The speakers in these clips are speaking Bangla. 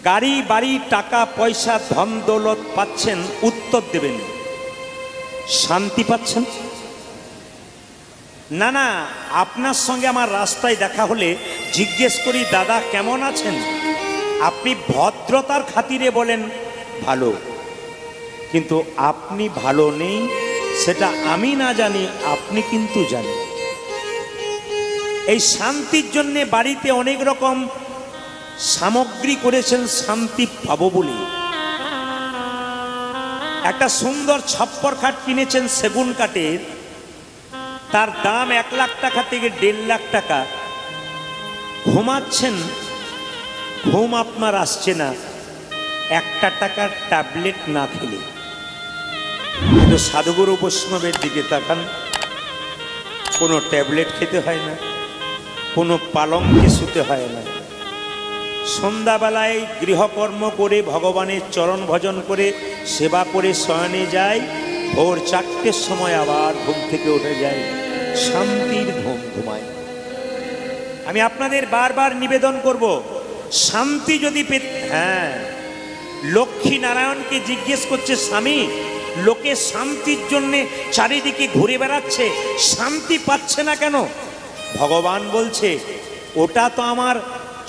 গাড়ি বাড়ি টাকা পয়সা ধন দৌলত পাচ্ছেন, উত্তর দেবেন। শান্তি পাচ্ছেন না? না, আপনার সঙ্গে আমার রাস্তায় দেখা হলে জিজ্ঞেস করি, দাদা কেমন আছেন? আপনি ভদ্রতার খাতিরে বলেন ভালো, কিন্তু আপনি ভালো নেই সেটা আমি না জানি, আপনি কিন্তু জানেন। এই শান্তির জন্যে বাড়িতে অনেক রকম সামগ্রী করেছেন শান্তি পাবো বলে। একটা সুন্দর ছপ্পর খাট কিনেছেন সেগুন কাঠের, তার দাম 1 লাখ টাকা থেকে 1.5 লাখ টাকা। ঘুমাচ্ছেন, ঘুম আপনার আসছে না 1 টাকার ট্যাবলেট না খেলে। কিন্তু সাধুগুরু বৈষ্ণবের দিকে তাকান, কোনো ট্যাবলেট খেতে হয় না, কোনো পালঙ্কে শুতে হয় না। সন্ধ্যাবেলায় গৃহকর্ম করে ভগবানের চরণ ভজন করে সেবা করে শয়নে যায়, ভোর 4টের সময় আবার ঘুম থেকে উঠে যায়, শান্তির ঘুম ঘুমায়। আমি আপনাদের বারবার নিবেদন করব, শান্তি যদি হ্যাঁ, লক্ষ্মী নারায়ণকে জিজ্ঞেস করছে, স্বামী লোকে শান্তির জন্যে চারিদিকে ঘুরে বেড়াচ্ছে, শান্তি পাচ্ছে না কেন? ভগবান বলছে, ওটা তো আমার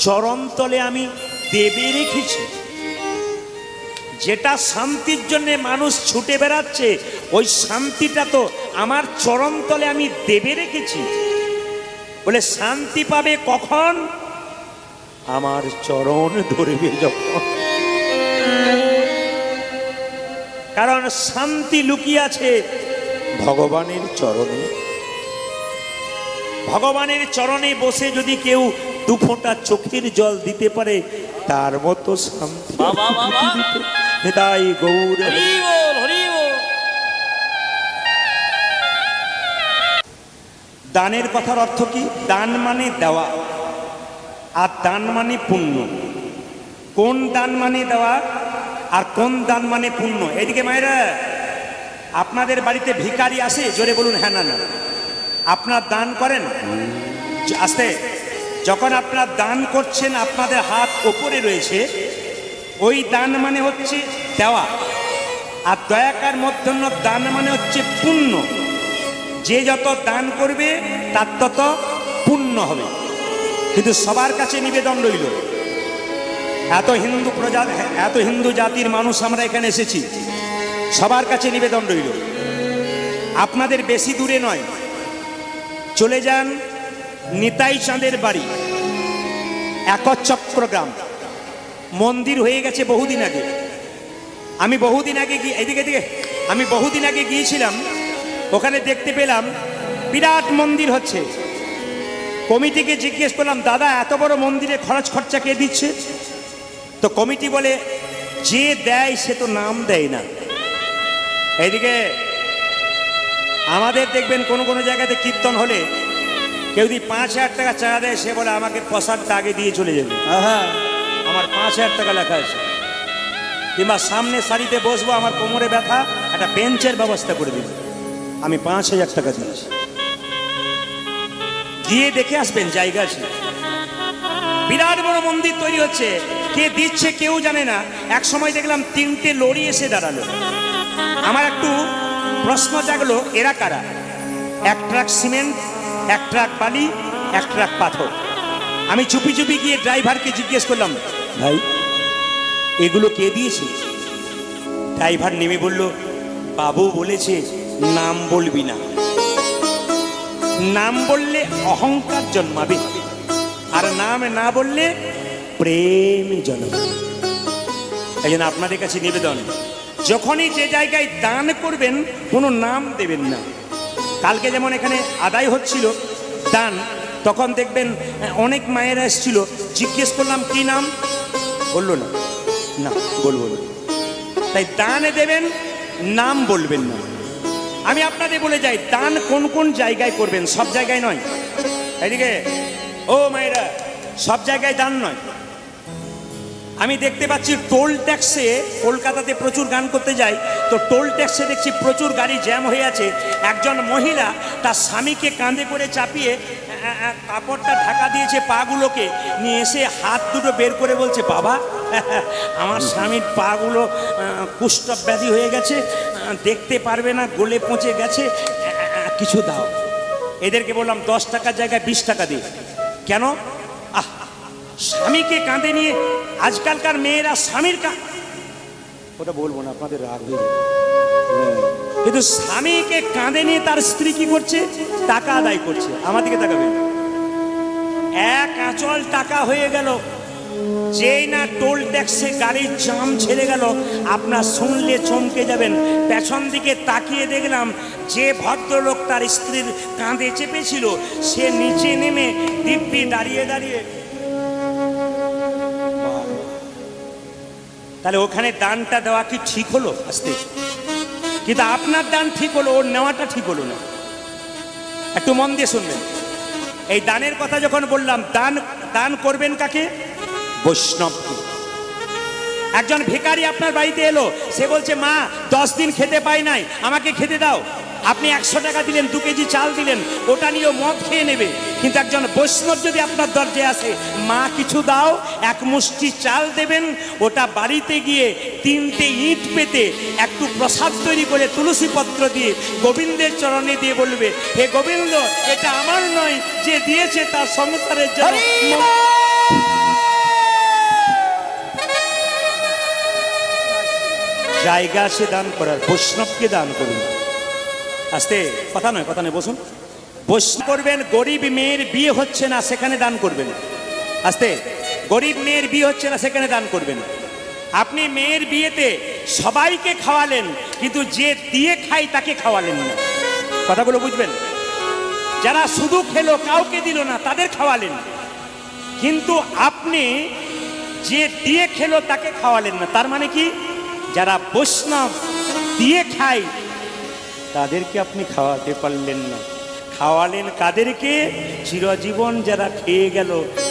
চরণতলে আমি দেবে রেখেছি। যেটা শান্তির জন্য মানুষ ছুটে বেড়াচ্ছে, ওই শান্তিটা তো আমার চরণতলে আমি দেবে রেখেছি। বলে শান্তি পাবে কখন? আমার চরণ ধরবে যখন। কারণ শান্তি লুকিয়ে আছে ভগবানের চরণে। ভগবানের চরণে বসে যদি কেউ 2 ফোঁটা চোখের জল দিতে পারে, তার মতো শান্তি তাই গৌর। দানের কথার অর্থ কি? দান মানে দেওয়া, আর দান মানে পুণ্য। কোন দান মানে দেওয়া, আর কোন দান মানে পুণ্য? এদিকে মায়েরা, আপনাদের বাড়িতে ভিখারি আসে? জোরে বলুন হ্যাঁ না না। আপনার দান করেন? আস্তে। যখন আপনার দান করছেন, আপনাদের হাত ওপরে রয়েছে, ওই দান মানে হচ্ছে দেওয়া। আর দয়াকার মধ্যন্য দান মানে হচ্ছে পুণ্য। যে যত দান করবে তার তত পুণ্য হবে। কিন্তু সবার কাছে নিবেদন রইল, এত হিন্দু জাতির মানুষ আমরা এখানে এসেছি, সবার কাছে নিবেদন রইল, আপনাদের বেশি দূরে নয়, চলে যান নিতাই চাঁদের বাড়ি, একচক্রগ্রাম। মন্দির হয়ে গেছে বহুদিন আগে। আমি বহুদিন আগে আমি বহুদিন আগে গিয়েছিলাম, ওখানে দেখতে পেলাম বিরাট মন্দির হচ্ছে। কমিটিকে জিজ্ঞেস করলাম, দাদা এত বড় মন্দিরে খরচ খরচা কে দিচ্ছে? তো কমিটি বলে, যে দেয় সে তো নাম দেয় না। এইদিকে আমাদের দেখবেন কোনো কোনো জায়গাতে কীর্তন হলে কেউ যদি 5,000 টাকা চাঁদা দেয়, সে বলে আমাকে প্রসাদটা আগে দিয়ে চলে যাবে। আমার 5,000 টাকা লেখা আছে। কিংবা সামনে সারিতে বসবো, আমার কোমরে ব্যথা, একটা বেঞ্চের ব্যবস্থা করে দিন, আমি 5,000 টাকা দিয়েছি। গিয়ে দেখে আসবেন, জায়গা আছে। বিরাট বড় মন্দির তৈরি হচ্ছে, কে দিচ্ছে কেউ জানে না। এক সময় দেখলাম 3টে লরি এসে দাঁড়ালো। আমার একটু প্রশ্ন জাগলো, এরা কারা? 1 ট্রাক সিমেন্ট, 1 ট্রাক বালি, 1 ট্রাক পাথর। আমি চুপি চুপি গিয়ে ড্রাইভারকে জিজ্ঞেস করলাম, ভাই এগুলো কে দিয়েছে? ড্রাইভার নেমে বলল, বাবু বলেছে নাম বলবি না, নাম বললে অহংকার জন্মাবে, আর নাম না বললে প্রেম জন্মাবে। এই জন্য আপনাদের কাছে নিবেদন, যখনই যে জায়গায় দান করবেন কোনো নাম দেবেন না। কালকে যেমন এখানে আদায় হচ্ছিল দান, তখন দেখবেন অনেক মায়েরা এসেছিল, জিজ্ঞেস করলাম কি নাম, বললো না, না বলবো না। তাই দানে দেবেন, নাম বলবেন না। আমি আপনাদের বলে যাই, দান কোন কোন জায়গায় করবেন, সব জায়গায় নয়। এদিকে ও মায়েরা, সব জায়গায় দান নয়। আমি দেখতে পাচ্ছি টোল ট্যাক্সে, কলকাতাতে প্রচুর গান করতে যাই, তো টোল ট্যাক্সে দেখছি প্রচুর গাড়ি জ্যাম হয়ে আছে। একজন মহিলা তার স্বামীকে কাঁধে করে চাপিয়ে কাপড়টা ঢাকা দিয়েছে পাগুলোকে, নিয়ে এসে হাত দুটো বের করে বলছে, বাবা আমার স্বামীর পাগুলো কুষ্ঠ ব্যাধি হয়ে গেছে, দেখতে পারবে না, গলে পচে গেছে, কিছু দাও। এদেরকে বললাম 10 টাকার জায়গায় 20 টাকা দিই। কেন? স্বামীকে কাঁধে নিয়ে আজকালকার মেয়েরা স্বামীর ওটা বলবো না, আপনাদের রাগ হয়ে যাবে, কিন্তু স্বামীকে কাঁধে নিয়ে তার স্ত্রী কি করছে? টাকা আদায় করছে। আমার দিকে তাকাবেন, এক আঁচল টাকা হয়ে গেল, যেই না টোল ট্যাক্সে গাড়ির জাম ছেড়ে গেল, আপনার শুনলে চমকে যাবেন। পেছন দিকে তাকিয়ে দেখলাম যে ভদ্রলোক তার স্ত্রীর কাঁধে চেপেছিল, সে নিচে নেমে দিব্যি দাঁড়িয়ে দাঁড়িয়ে। তাহলে ওখানে দানটা দেওয়া কি ঠিক হলো? আস্তে, কিন্তু আপনার দান ঠিক হলো, ওর নেওয়াটা ঠিক হলো না। একটু মন দিয়ে শুনবেন। এই দানের কথা যখন বললাম, দান করবেন কাকে? বৈষ্ণবকে। একজন ভিখারি আপনার বাড়িতে এলো, সে বলছে মা 10 দিন খেতে পাই নাই, আমাকে খেতে দাও। আপনি 100 টাকা দিলেন, 2 কেজি চাল দিলেন, ওটা নিয়েও মদ খেয়ে নেবে। কিন্তু একজন বৈষ্ণব যদি আপনার দরজায় আসে, মা কিছু দাও, 1 মুষ্টি চাল দেবেন, ওটা বাড়িতে গিয়ে 3টে ইট পেতে একটু প্রসাদ তৈরি করে তুলসী পত্র দিয়ে গোবিন্দের চরণে দিয়ে বলবে, হে গোবিন্দ, এটা আমার নয়, যে দিয়েছে তার সংসারের জন্য। জায়গা সে দান করার, বৈষ্ণবকে দান করুন। আস্তে, কথা নয়, বসুন। বৈষ্ণব করবেন। গরিব মেয়ের বিয়ে হচ্ছে না, সেখানে দান করবেন। আস্তে, গরিব মেয়ের বিয়ে হচ্ছে না, সেখানে দান করবেন। আপনি মেয়ের বিয়েতে সবাইকে খাওয়ালেন, কিন্তু যে দিয়ে খাই তাকে খাওয়ালেন না। কথাগুলো বুঝবেন। যারা শুধু খেলো, কাউকে দিল না, তাদের খাওয়ালেন, কিন্তু আপনি যে দিয়ে খেলো তাকে খাওয়ালেন না। তার মানে কি? যারা বৈষ্ণব দিয়ে খায় তাদেরকে আপনি খাওয়াতে পারলেন না। খাওয়ালেন কাদেরকে? চিরজীবন যারা খেয়ে গেল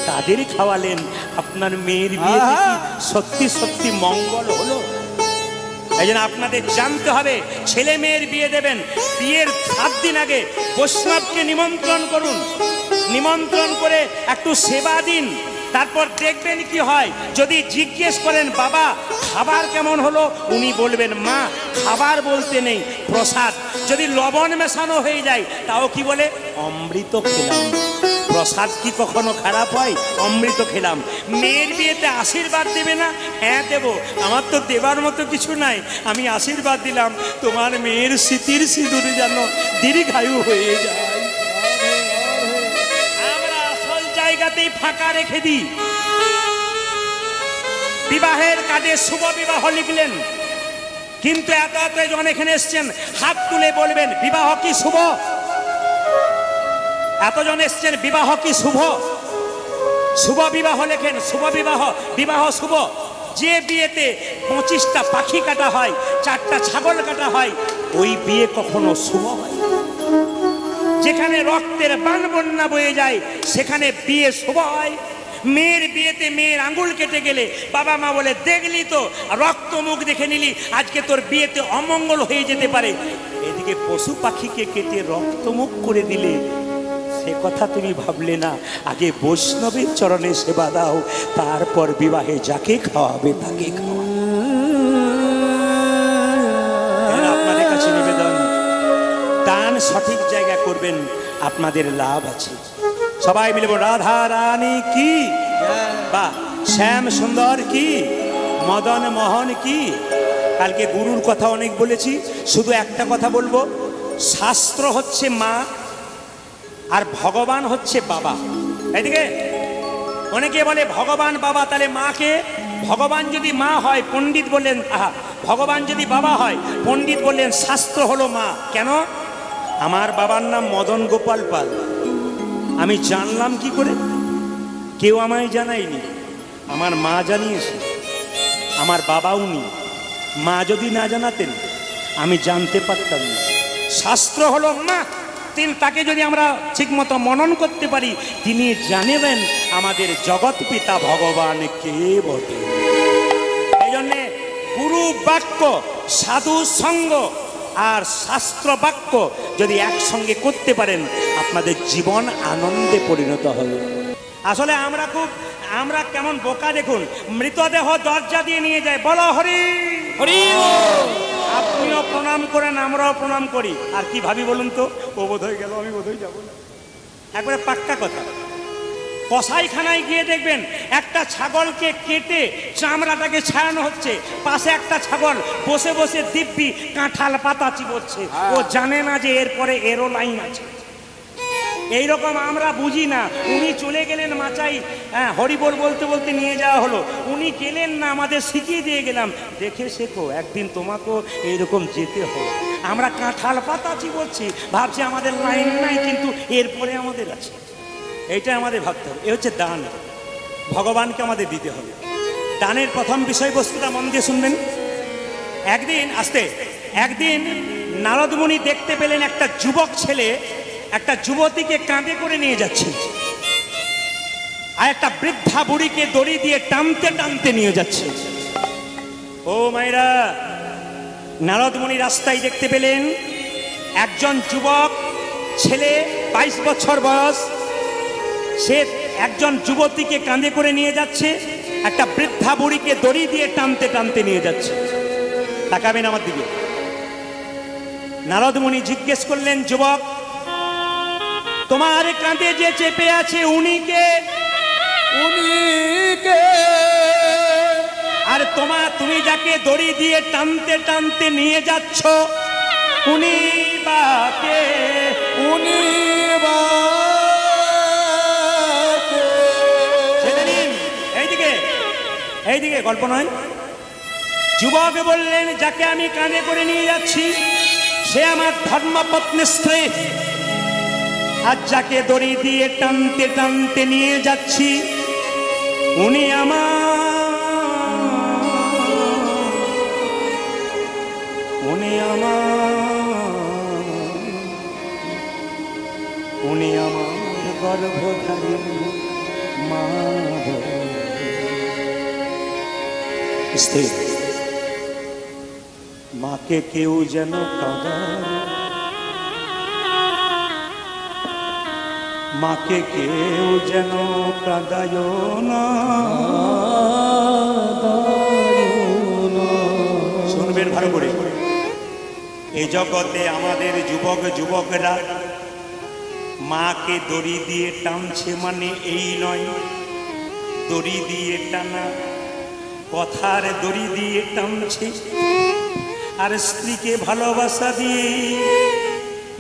তাদের খাওয়ালেন। আপনার মেয়ের বিয়ে সত্যি সত্যি মঙ্গল হলো? এই জন্য আপনাদের জানতে হবে, ছেলে মেয়ের বিয়ে দেবেন, বিয়ের 7 দিন আগে বৈষ্ণবকে নিমন্ত্রণ করুন। নিমন্ত্রণ করে একটু সেবা দিন, তারপর দেখবেন কি হয়। যদি জিজ্ঞেস করেন বাবা খাবার কেমন হলো, উনি বলবেন মা খাবার বলতে নেই, প্রসাদ। যদি লবণ মেশানো হয়ে যায়, তাও কি বলে? অমৃত খেলাম। প্রসাদ কি কখনো খারাপ হয়? অমৃত খেলাম। মেয়ের বিয়েতে আশীর্বাদ দেবে না? হ্যাঁ দেব, আমার তো দেবার মতো কিছু নাই, আমি আশীর্বাদ দিলাম তোমার মেয়ের স্মৃতির সিঁদুর যেন দীর্ঘায়ু হয়ে যায়। আমরা আসল জায়গাতেই ফাঁকা রেখে দিই। বিবাহের কাজে শুভ বিবাহ লিখলেন, কিন্তু এতজন এখানে এসছেন, হাত তুলে বলবেন বিবাহ কি শুভ? এতজন এসছেন, বিবাহ কি শুভ? শুভ বিবাহ লেখেন, শুভ বিবাহ, বিবাহ শুভ। যে বিয়েতে 25টা পাখি কাটা হয়, 4টা ছাগল কাটা হয়, ওই বিয়ে কখনো শুভ হয়? যেখানে রক্তের বান বন্যা বয়ে যায়, সেখানে বিয়ে শুভ হয়? মেয়ের বিয়েতে মেয়ের আঙ্গুল কেটে গেলে বাবা মা বলে দেখলি তো, রক্ত মুখ দেখে নিলি, আজকে তোর বিয়েতে অমঙ্গল হয়ে যেতে পারে। এদিকে পশু পাখিকে কেটে রক্ত মুখ করে দিলে, সে কথা তুমি ভাবলে না। আগে বৈষ্ণবের চরণে সেবা দাও, তারপর বিবাহে যাকে খাওয়াবে তাকে খাওয়াবে। আপনাদের কাছে নিবেদন, দান সঠিক জায়গা করবেন, আপনাদের লাভ আছে। সবাই মিলে রাধা রানী কি, বা শ্যাম সুন্দর কি, মদন মোহন কি। কালকে গুরুর কথা অনেক বলেছি, শুধু একটা কথা বলবো, শাস্ত্র হচ্ছে মা আর ভগবান হচ্ছে বাবা। এদিকে অনেকে বলে ভগবান বাবা, তাহলে মাকে? ভগবান যদি মা হয়, পণ্ডিত বললেন ভগবান যদি বাবা হয়, পণ্ডিত বললেন শাস্ত্র হলো মা। কেন? আমার বাবার নাম মদন গোপাল পাল, আমি জানলাম কি করে? কেউ আমায় জানায়নি, আমার মা জানিয়েছে। আমার বাবাও নি, মা যদি না জানাতেন আমি জানতে পারতাম না। শাস্ত্র হলো মা, তাকে যদি আমরা ঠিকমতো মনন করতে পারি, তিনি জানেবেন আমাদের জগৎ পিতা ভগবান কে বটে। এই জন্যে গুরু বাক্য, সাধু সঙ্গ আর শাস্ত্র বাক্য যদি একসঙ্গে করতে পারেন, আপনাদের জীবন আনন্দে পরিণত হবে। আসলে আমরা খুব আমরা কেমন বোকা দেখুন, মৃতদেহ দরজা দিয়ে নিয়ে যায়, বলো হরি হরি। আপনিও প্রণাম করেন, আমরাও প্রণাম করি, আর কি ভাবি বলুন তো, ও বোধ হয়ে গেল, আমি বোধ হয়ে যাবো না। একবারে পাক্কা কথা। কসাইখানায় গিয়ে দেখবেন একটা ছাগলকে কেটে চামড়াটাকে ছাড়ানো হচ্ছে, পাশে একটা ছাগল বসে বসে দিব্যি কাঁঠাল পাতা চিবোচ্ছে, ও জানে না যে এরপরে এরও লাইন আছে। এইরকম আমরা বুঝি না। উনি চলে গেলেন মাচাই, হ্যাঁ হরিবোল বলতে বলতে নিয়ে যাওয়া হলো, উনি গেলেন না, আমাদের শিখিয়ে দিয়ে গেলাম, দেখে শেখো, একদিন তোমাকেও এইরকম যেতে হবে। আমরা কাঁঠাল পাতা চিবোচ্ছি, ভাবছি আমাদের লাইন নাই, কিন্তু এরপরে আমাদের আছে। এইটা আমাদের ভাবতে হবে। এ হচ্ছে দান, ভগবানকে আমাদের দিতে হবে। দানের প্রথম বিষয়বস্তুটা মন দিয়ে শুনবেন। একদিন নারদ মুনি দেখতে পেলেন একটা যুবক ছেলে একটা যুবতীকে কাঁধে করে নিয়ে যাচ্ছে, আর একটা বৃদ্ধা বুড়িকে দড়ি দিয়ে টানতে টানতে নিয়ে যাচ্ছে। ও মায়েরা, নারদ মুনি রাস্তায় দেখতে পেলেন একজন যুবক ছেলে, 22 বছর বয়স, সে একজন যুবতীকে কাঁধে করে নিয়ে যাচ্ছে, একটা বৃদ্ধা বুড়িকে দড়ি দিয়ে টানতে টানতে নিয়ে যাচ্ছে। তাকাবেন আমার দিকে। নারদ মুনি জিজ্ঞেস করলেন, যুবক, তোমার কাঁধে যে চেপে আছে উনি কে? আর তুমি যাকে দড়ি দিয়ে টানতে টানতে নিয়ে যাচ্ছ উনি বা কে? এইদিকে গল্প নয়। যুবক বললেন, যাকে আমি কাঁধে করে নিয়ে যাচ্ছি সে আমার ধর্মপত্নী স্ত্রী, আর যাকে দড়ি দিয়ে টানতে টানতে নিয়ে যাচ্ছি উনি আমার গর্ভধারিণী মা। স্ত্রী, মাকে কেউ যেন কাঁদায়, মাকে কেউ যেন কাঁদায় না। শুনবেন ভালো করে, এই জগতে আমাদের যুবকরা মাকে দড়ি দিয়ে টানছে, মানে এই নয় দড়ি দিয়ে টানা, কথার দড়ি দিয়ে টানছে, আর স্ত্রীকে ভালোবাসা দিয়ে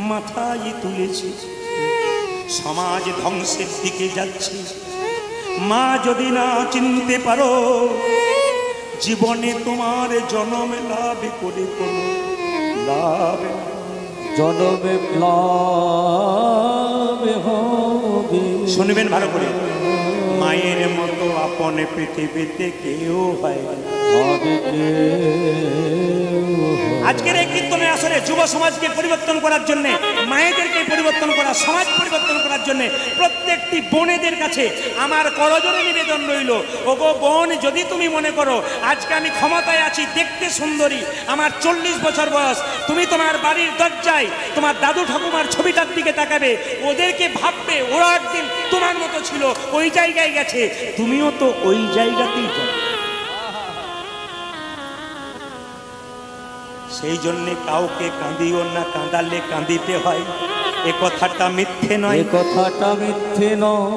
মাথায় তুলেছে। সমাজ ধ্বংসের দিকে যাচ্ছে। মা যদি না চিনতে পারো, জীবনে তোমার জন্মে লাভ করে কোনো লাভ, জন্মে লাভ হবে। শুনবেন ভালো করে, মায়ের মতো আপন পৃথিবীতে কেউ হয় না। আজকের এই কীর্তনের আসলে যুব সমাজকে পরিবর্তন করার জন্য, মায়েদেরকে পরিবর্তন করা, সমাজ পরিবর্তন করার জন্য প্রত্যেকটি বোনেদের কাছে আমার করজোড়ে নিবেদন রইল। ওগো বোন, যদি তুমি মনে করো আজকে আমি ক্ষমতায় আছি, দেখতে সুন্দরী, আমার 40 বছর বয়স, তুমি তোমার বাড়ির দরজায় তোমার দাদু ঠাকুমার ছবিটার দিকে তাকাবে, ওদেরকে ভাববে ওরা একদিন তোমার মতো ছিল, ওই জায়গায় গেছে, তুমিও তো ওই জায়গাতেই যাবে। সেই জন্যে কাউকে কাঁদিও না, কাঁদালে কাঁদিতে হয়, এ কথাটা মিথ্যে নয়,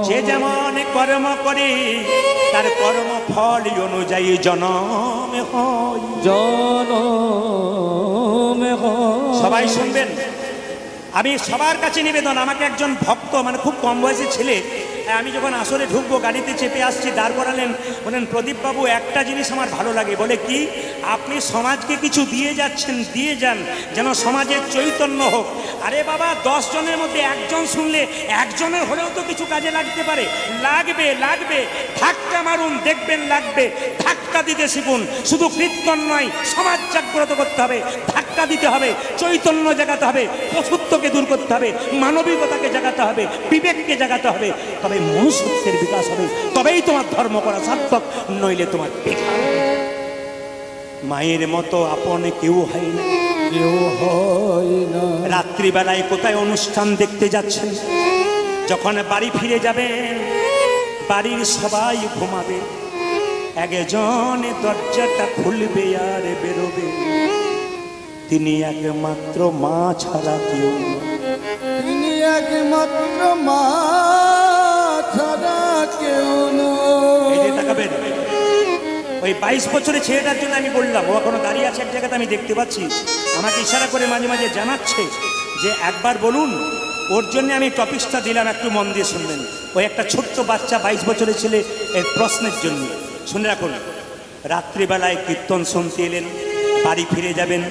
যে যেমন কর্ম করে তার কর্ম ফল অনুযায়ী জনমে হয়। সবাই শুনবেন, আমি সবার কাছে নিবেদন, আমাকে একজন ভক্ত, মানে খুব কম বয়সী ছেলে, আমি যখন আসরে ঢুকবো গাড়িতে চেপে আসছি, দাঁড় করালেন, বলেন, প্রদীপ বাবু একটা জিনিস আমার ভালো লাগে। বলে কি? আপনি সমাজকে কিছু দিয়ে যাচ্ছেন, দিয়ে যান, যেন সমাজের চৈতন্য হোক। আরে বাবা, 10 জনের মধ্যে একজন শুনলে একজনের হলেও তো কিছু কাজে লাগতে পারে। লাগবে ধাক্কা মারুন, দেখবেন লাগবে। ধাক্কা দিতে শিখুন, শুধু কীর্তন নয়, সমাজ জাগ্রত করতে হবে, ধাক্কা দিতে হবে, চৈতন্য জাগাতে হবে, পশুত্বকে দূর করতে হবে, মানবিকতাকে জাগাতে হবে, বিবেককে জাগাতে হবে, তবে মনুষ্যত্বের বিকাশ হবে, তবেই তোমার ধর্ম করা সার্থক, নইলে তোমার বেকার। মায়ের মতো আপন কেউ হয় না, রাত্রিবেলায় কোথায় অনুষ্ঠান দেখতে যাচ্ছেন, যখন বাড়ি ফিরে যাবেন বাড়ির সবাই ঘুমাবে, একজন দরজাটা খুলবে আর বেরোবে, তিনি একমাত্র মা ছাড়া কেউ না। তিনি একমাত্র মা ছাড়া কেউ এই যে নয়। তাকাবেন, ওই 22 বছরের ছেলেটার জন্য আমি বললাম, ও এখনো দাঁড়িয়ে আছে এক জায়গাতে, আমি দেখতে পাচ্ছি, আমাকে ইশারা করে মাঝে মাঝে জানাচ্ছে যে একবার বলুন। ওর জন্য আমি টপিকসটা দিলাম, একটু মন দিয়ে শুনবেন। ওই একটা ছোট্ট বাচ্চা 22 বছরের ছেলে এর প্রশ্নের জন্য শুনে রাখুন। রাত্রিবেলায় কীর্তন শুনতে এলেন, বাড়ি ফিরে যাবেন,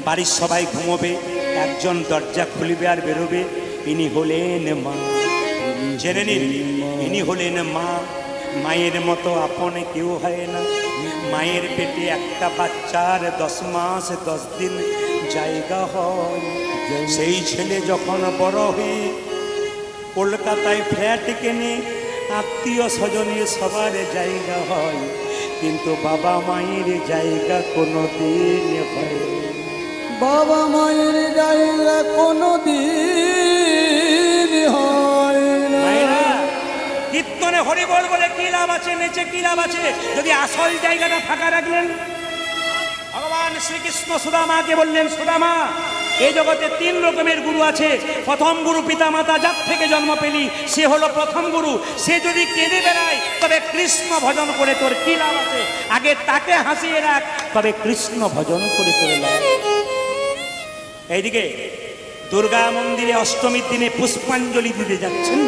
বাড়ির সবাই ঘুমোবে, একজন দরজা খুলবে আর বেরোবে, ইনি হলেন মা। জেনে নিন, ইনি হলেন মা। মায়ের মতো আপন কেউ হয় না। মায়ের পেটে একটা বাচ্চার 10 মাস 10 দিন জায়গা হয়। সেই ছেলে যখন বড় হয়ে কলকাতায় ফ্ল্যাট কেনে, আত্মীয় স্বজনের সবার জায়গা হয়, কিন্তু বাবা মায়ের জায়গা কোনো দিন হয় না। বাবা মায়ের জায়গা কোনোদিন হয় না। মায়েরা, কীর্তনে হরিবল বলে কি লাভ আছে, নেচে কি লাভ আছে, যদি আসল জায়গাটা ফাঁকা রাখলেন? ভগবান শ্রীকৃষ্ণ সুদামাকে বললেন, সুদামা, এই জগতে 3 রকমের গুরু আছে। প্রথম গুরু পিতা মাতা, যার থেকে জন্ম পেলি সে হলো প্রথম গুরু। সে যদি কেঁদে বেড়ায় তবে কৃষ্ণ ভজন করে তোর কি লাভ আছে? আগে তাকে হাসিয়ে রাখ, তবে কৃষ্ণ ভজন করে তোর লাভ। এইদিকে দুর্গা মন্দিরে অষ্টমীর দিনে পুষ্পাঞ্জলি দিতে যাচ্ছেন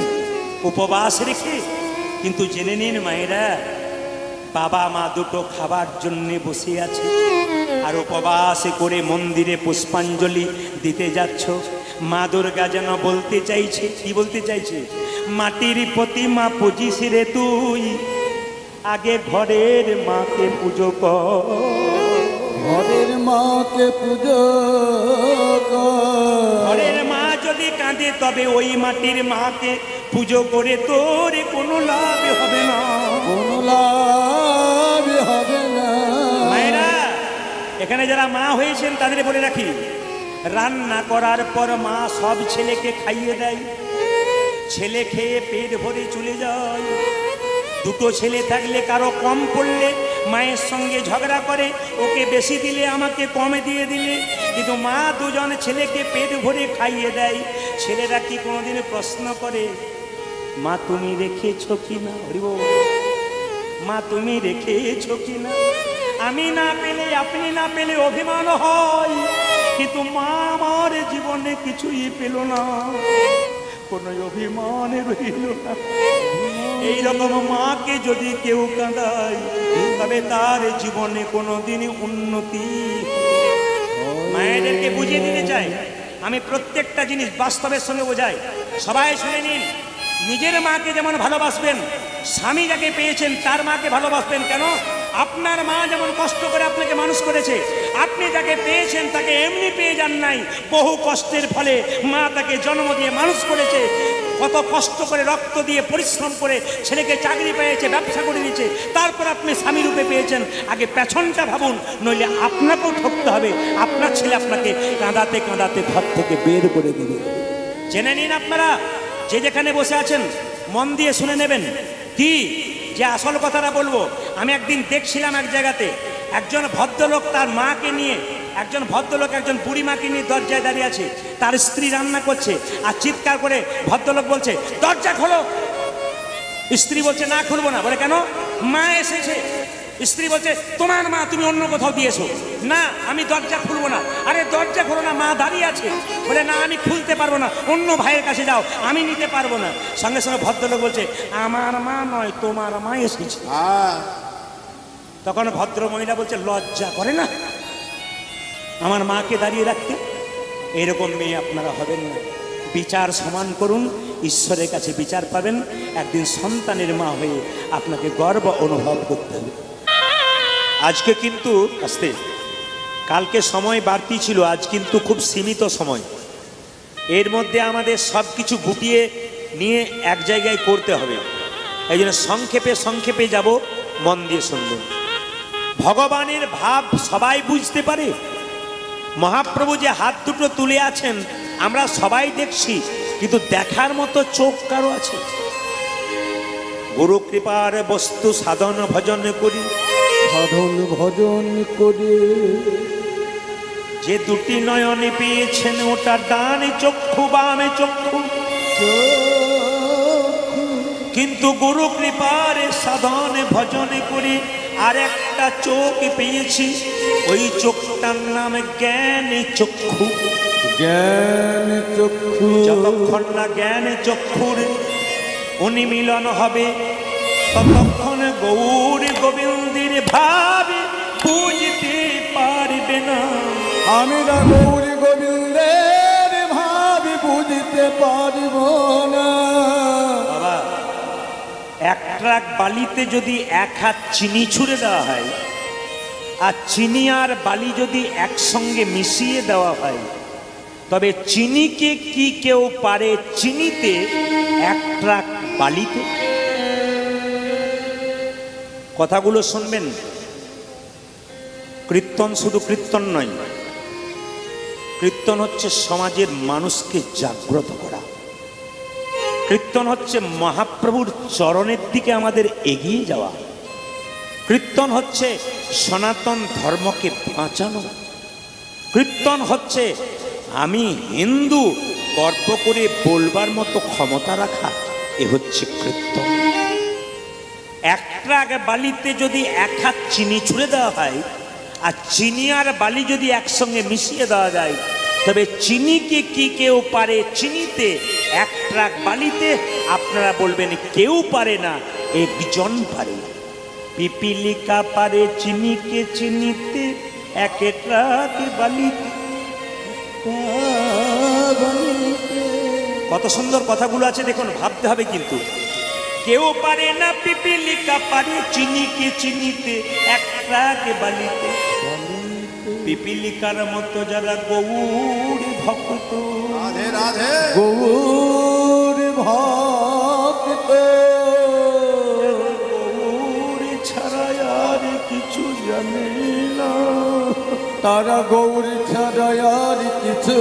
উপবাস রেখে, কিন্তু জেনে নিন মায়েরা, বাবা মা দুটো খাবার জন্য বসে আছে, আর উপবাস করে মন্দিরে পুষ্পাঞ্জলি দিতে যাচ্ছ। মা দুর্গা যেন বলতে চাইছে, কি বলতে চাইছে? মাটির প্রতিমা পুজিস রে তুই, আগে ঘরের মাকে পুজো কর। ঘরের মাকে পুজো কর। ঘরের মা যদি কাঁদে তবে ওই মাটির মাকে পুজো করে তোর কোনো লাভ হবে না, কোনো লাভ হবে না। মায়েরা, এখানে যারা মা হয়েছেন তাদের বলে রাখি, রান্না করার পর মা সব ছেলেকে খাইয়ে দেয়। ছেলে খেয়ে পেট ভরে চলে যায়। দুটো ছেলে থাকলে কারো কম পড়লে মায়ের সঙ্গে ঝগড়া করে, ওকে বেশি দিলে আমাকে কমে দিয়ে দিলে। কিন্তু মা দুজন ছেলেকে পেট ভরে খাইয়ে দেয়। ছেলেরা কি কোনোদিন প্রশ্ন করে, মা তুমি রেখেছ কি না? হরিবল, মা তুমি রেখেছ কি না? আমি না পেলে, আপনি না পেলে অভিমান হয়, কিন্তু মা আমার জীবনে কিছুই পেল না, কোনো অভিমান রইল না। এইরকম মাকে যদি কেউ কাঁদায় তবে তার জীবনে কোনোদিন উন্নতি। মায়েদেরকে বুঝিয়ে দিতে চাই, আমি প্রত্যেকটা জিনিস বাস্তবের সঙ্গে বোঝাই। সবাই শুনে নিন, নিজের মাকে যেমন ভালোবাসবেন, স্বামী যাকে পেয়েছেন তার মাকে ভালোবাসবেন। কেন? আপনার মা যেমন কষ্ট করে আপনাকে মানুষ করেছে, আপনি যাকে পেয়েছেন তাকে এমনি পেয়ে যান নাই, বহু কষ্টের ফলে মা তাকে জন্ম দিয়ে মানুষ করেছে। কত কষ্ট করে, রক্ত দিয়ে, পরিশ্রম করে ছেলেকে চাকরি পেয়েছে, ব্যবসা করে দিয়েছে, তারপর আপনি স্বামী রূপে পেয়েছেন। আগে পেছনটা ভাবুন, নইলে আপনাকেও ঠকতে হবে। আপনার ছেলে আপনাকে কাঁদাতে কাঁদাতে ঘর থেকে বের করে দিবে। জেনে নিন আপনারা, যে যেখানে বসে আছেন মন দিয়ে শুনে নেবেন। কি যে আসল কথাটা বলবো, আমি একদিন দেখছিলাম এক জায়গাতে একজন ভদ্রলোক তার মাকে নিয়ে, একজন ভদ্রলোক একজন বুড়ি মাকে নিয়ে দরজায় দাঁড়িয়ে আছে। তার স্ত্রী রান্না করছে আর চিৎকার করে ভদ্রলোক বলছে, দরজা খোলো। স্ত্রী বলছে, না খুলবো না। বলে, কেন? মা এসেছে। স্ত্রী বলছে, তোমার মা, তুমি অন্য কোথাও দিয়েছো। না, আমি দরজা খুলবো না। আরে দরজা খোলো না, মা দাঁড়িয়ে আছে। বলে, না আমি খুলতে পারবো না, অন্য ভাইয়ের কাছে যাও, আমি নিতে পারবো না। সঙ্গে সঙ্গে ভদ্রলোক বলছে, আমার মা নয়, তোমার মা এসেছে। তখন ভদ্র মহিলা বলছে, লজ্জা করে না আমার মাকে দাঁড়িয়ে রাখতে? এরকম মেয়ে আপনারা হবেন না। বিচার সমান করুন, ঈশ্বরের কাছে বিচার পাবেন। একদিন সন্তানের মা হয়ে আপনাকে গর্ব অনুভব করতে হবে। আজকে কিন্তু আসতে, কালকে সময় বাড়তি ছিল, আজ কিন্তু খুব সীমিত সময়। এর মধ্যে আমাদের সব কিছু গুটিয়ে নিয়ে এক জায়গায় করতে হবে। এই জন্য সংক্ষেপে সংক্ষেপে যাব, মন দিয়ে শুনবেন। ভগবানের ভাব সবাই বুঝতে পারে। মহাপ্রভু যে হাত দুটো তুলে আছেন আমরা সবাই দেখছি, কিন্তু দেখার মতো চোখ কারো আছে? গুরু কৃপার বস্তু সাধন ভজন করি, সাধন ভজন করে যে দুটি নয়নে পেয়েছেন ওটা ডান চক্ষু বামে চক্ষু, কিন্তু গুরু কৃপার সাধন ভজন করি আর একটা চোখ পেয়েছি, ওই চোখটার নাম জ্ঞান চক্ষু। জ্ঞান চক্ষু যতক্ষণ না জ্ঞান চক্ষুর উন্মিলন হবে ততক্ষণ গৌর গোবিন্দের ভাব বুঝতে পারবে না। আমরা গৌরী গোবিন্দের ভাব বুঝতে পারব না। বাবা, এক ট্রাক বালিতে যদি এক হাত চিনি ছুঁড়ে দেওয়া হয় আর চিনি আর বালি যদি একসঙ্গে মিশিয়ে দেওয়া হয়, তবে চিনিকে কি কেউ পারে চিনিতে এক ট্রাক বালিতে? কথাগুলো শুনবেন। কীর্তন শুধু কীর্তন নয়, কীর্তন হচ্ছে সমাজের মানুষকে জাগ্রত করা। কীর্তন হচ্ছে মহাপ্রভুর চরণের দিকে আমাদের এগিয়ে যাওয়া। কীর্তন হচ্ছে সনাতন ধর্মকে বাঁচানো। কীর্তন হচ্ছে আমি হিন্দু গর্ব করে বলবার মতো ক্ষমতা রাখা। এ হচ্ছে কীর্তন। এক ট্রাক বালিতে যদি এক হাত চিনি ছুঁড়ে দেওয়া হয় আর চিনি আর বালি যদি একসঙ্গে মিশিয়ে দেওয়া যায়, তবে চিনিকে কি কেউ পারে চিনিতে এক ট্রাক বালিতে? আপনারা বলবেন কেউ পারে না, একজন পারে। পিপিলিকা পারে চিনিকে চিনিতে এক ট্রাক বালিতে। কত সুন্দর কথাগুলো আছে দেখুন, ভাবতে হবে কিন্তু। কেউ পারে না পিপিলিকা পারে চিনিকে চিনিতে এক ট্রাক বালিতে। পিপিলিকার মতো যারা গৌর ভক্ত, রাধে রাধে, গৌর ভক্ত, গৌর ছাড়া আর কিছু জানে না। তারা গৌর ছাড়া আর কিছু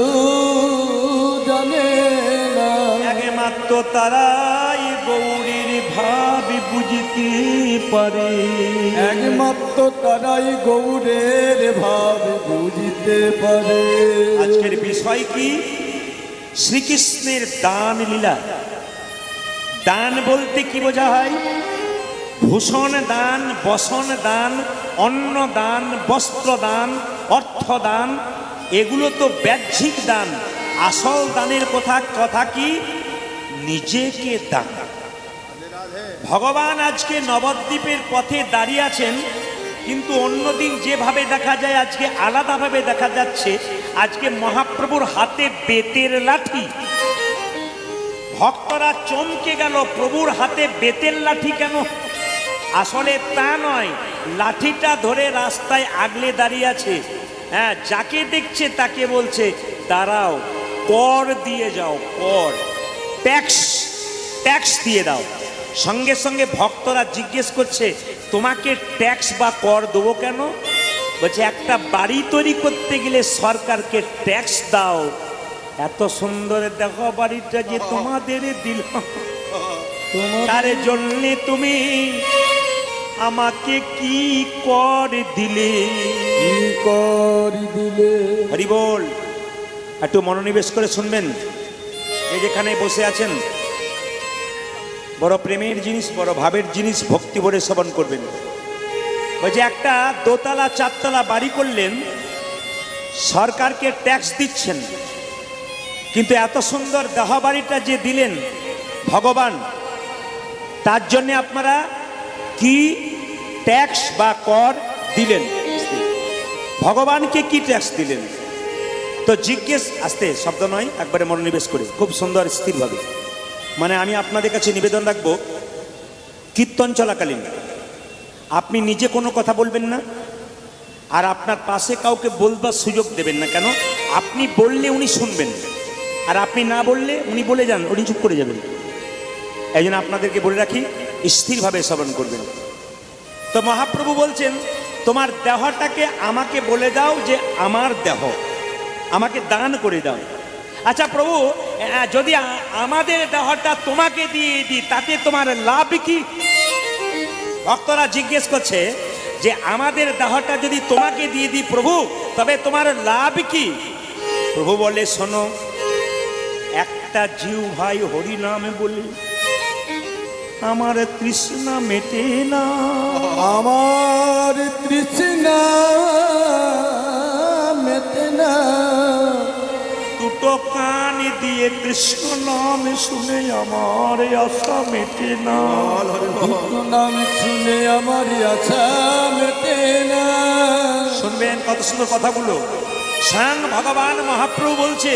জানে না। একমাত্র তারাই গৌরীর ভাব বুঝতে পারে। একমাত্র তারাই গৌরের ভাব বুঝতে পারে। আজকের বিষয় কি? শ্রীকৃষ্ণের দান লীলা। দান বলতে কি বোঝা হয়? ভূষণ দান, বসন দান, অন্ন দান, বস্ত্র দান, অর্থ দান, এগুলো তো বাহ্যিক দান। আসল দানের কথা কি? নিজেকে দান। ভগবান আজকে নবদ্বীপের পথে দাঁড়িয়ে আছেন, কিন্তু অন্যদিন যেভাবে দেখা যায় আজকে আলাদাভাবে দেখা যাচ্ছে। আজকে মহাপ্রভুর হাতে বেতের লাঠি। ভক্তরা চমকে গেল, প্রভুর হাতে বেতের লাঠি কেন? আসলে তা নয়, লাঠিটা ধরে রাস্তায় আগলে দাঁড়িয়ে আছে। হ্যাঁ, যাকে দেখছে তাকে বলছে দাঁড়াও, কর দিয়ে যাও, কর, ট্যাক্স, ট্যাক্স দিয়ে দাও। সঙ্গে সঙ্গে ভক্তরা জিজ্ঞেস করছে তোমাকে ট্যাক্স বা কর দেবো কেন? বলছে একটা বাড়ি তৈরি করতে গেলে সরকারকে ট্যাক্স দাও। এত সুন্দর দেখো বাড়িটা যে তোমাদের দিল, তার জন্যে তুমি আমাকে কি কর দিলে? কি কর দিলে? হরি বল। একটু মনোনিবেশ করে শুনবেন। এই যেখানে বসে আছেন, বড় প্রেমের জিনিস, বড় ভাবের জিনিস, ভক্তি ভরে শ্রবণ করবেন। বলছে একটা দোতলা চারতলা বাড়ি করলেন, সরকারকে ট্যাক্স দিচ্ছেন, কিন্তু এত সুন্দর দেহ বাড়িটা যে দিলেন ভগবান, তার জন্য আপনারা কি ট্যাক্স বা কর দিলেন? ভগবানকে কি ট্যাক্স দিলেন? তো জিজ্ঞেস, আসতে শব্দ নয়, একবারে মনোনিবেশ করে খুব সুন্দর স্থিরভাবে। মানে আমি আপনাদের কাছে নিবেদন রাখবো, কীর্তন চলাকালীন আপনি নিজে কোনো কথা বলবেন না, আর আপনার পাশে কাউকে বলবার সুযোগ দেবেন না। কেন? আপনি বললে উনি শুনবেন, আর আপনি না বললে উনি বলে যান, উনি চুপ করে যাবেন। এই জন্য আপনাদেরকে বলে রাখি, স্থিরভাবে শ্রবণ করবেন। তো মহাপ্রভু বলছেন তোমার দেহটাকে আমাকে বলে দাও যে আমার দেহ, আমাকে দান করে দাও। আচ্ছা প্রভু, যদি আমাদের দেহটা তোমাকে দিয়ে দিই তাতে তোমার লাভ কি? ভক্তরা জিজ্ঞেস করছে যে আমাদের দেহটা যদি তোমাকে দিয়ে দিই প্রভু, তবে তোমার লাভ কি? প্রভু বলে, শোনো, একটা জিউ ভাই হরি নামে বলি আমার তৃষ্ণা মেটে না। আমার তৃষ্ণা মেটে না। দুটো কান দিয়ে কৃষ্ণ নাম শুনে আমার আশা মেটে না। কৃষ্ণ নাম শুনে আমার আশা মেটে না। শুনবেন কত সুন্দর কথাগুলো। স্বয়ং ভগবান মহাপ্রভু বলছে,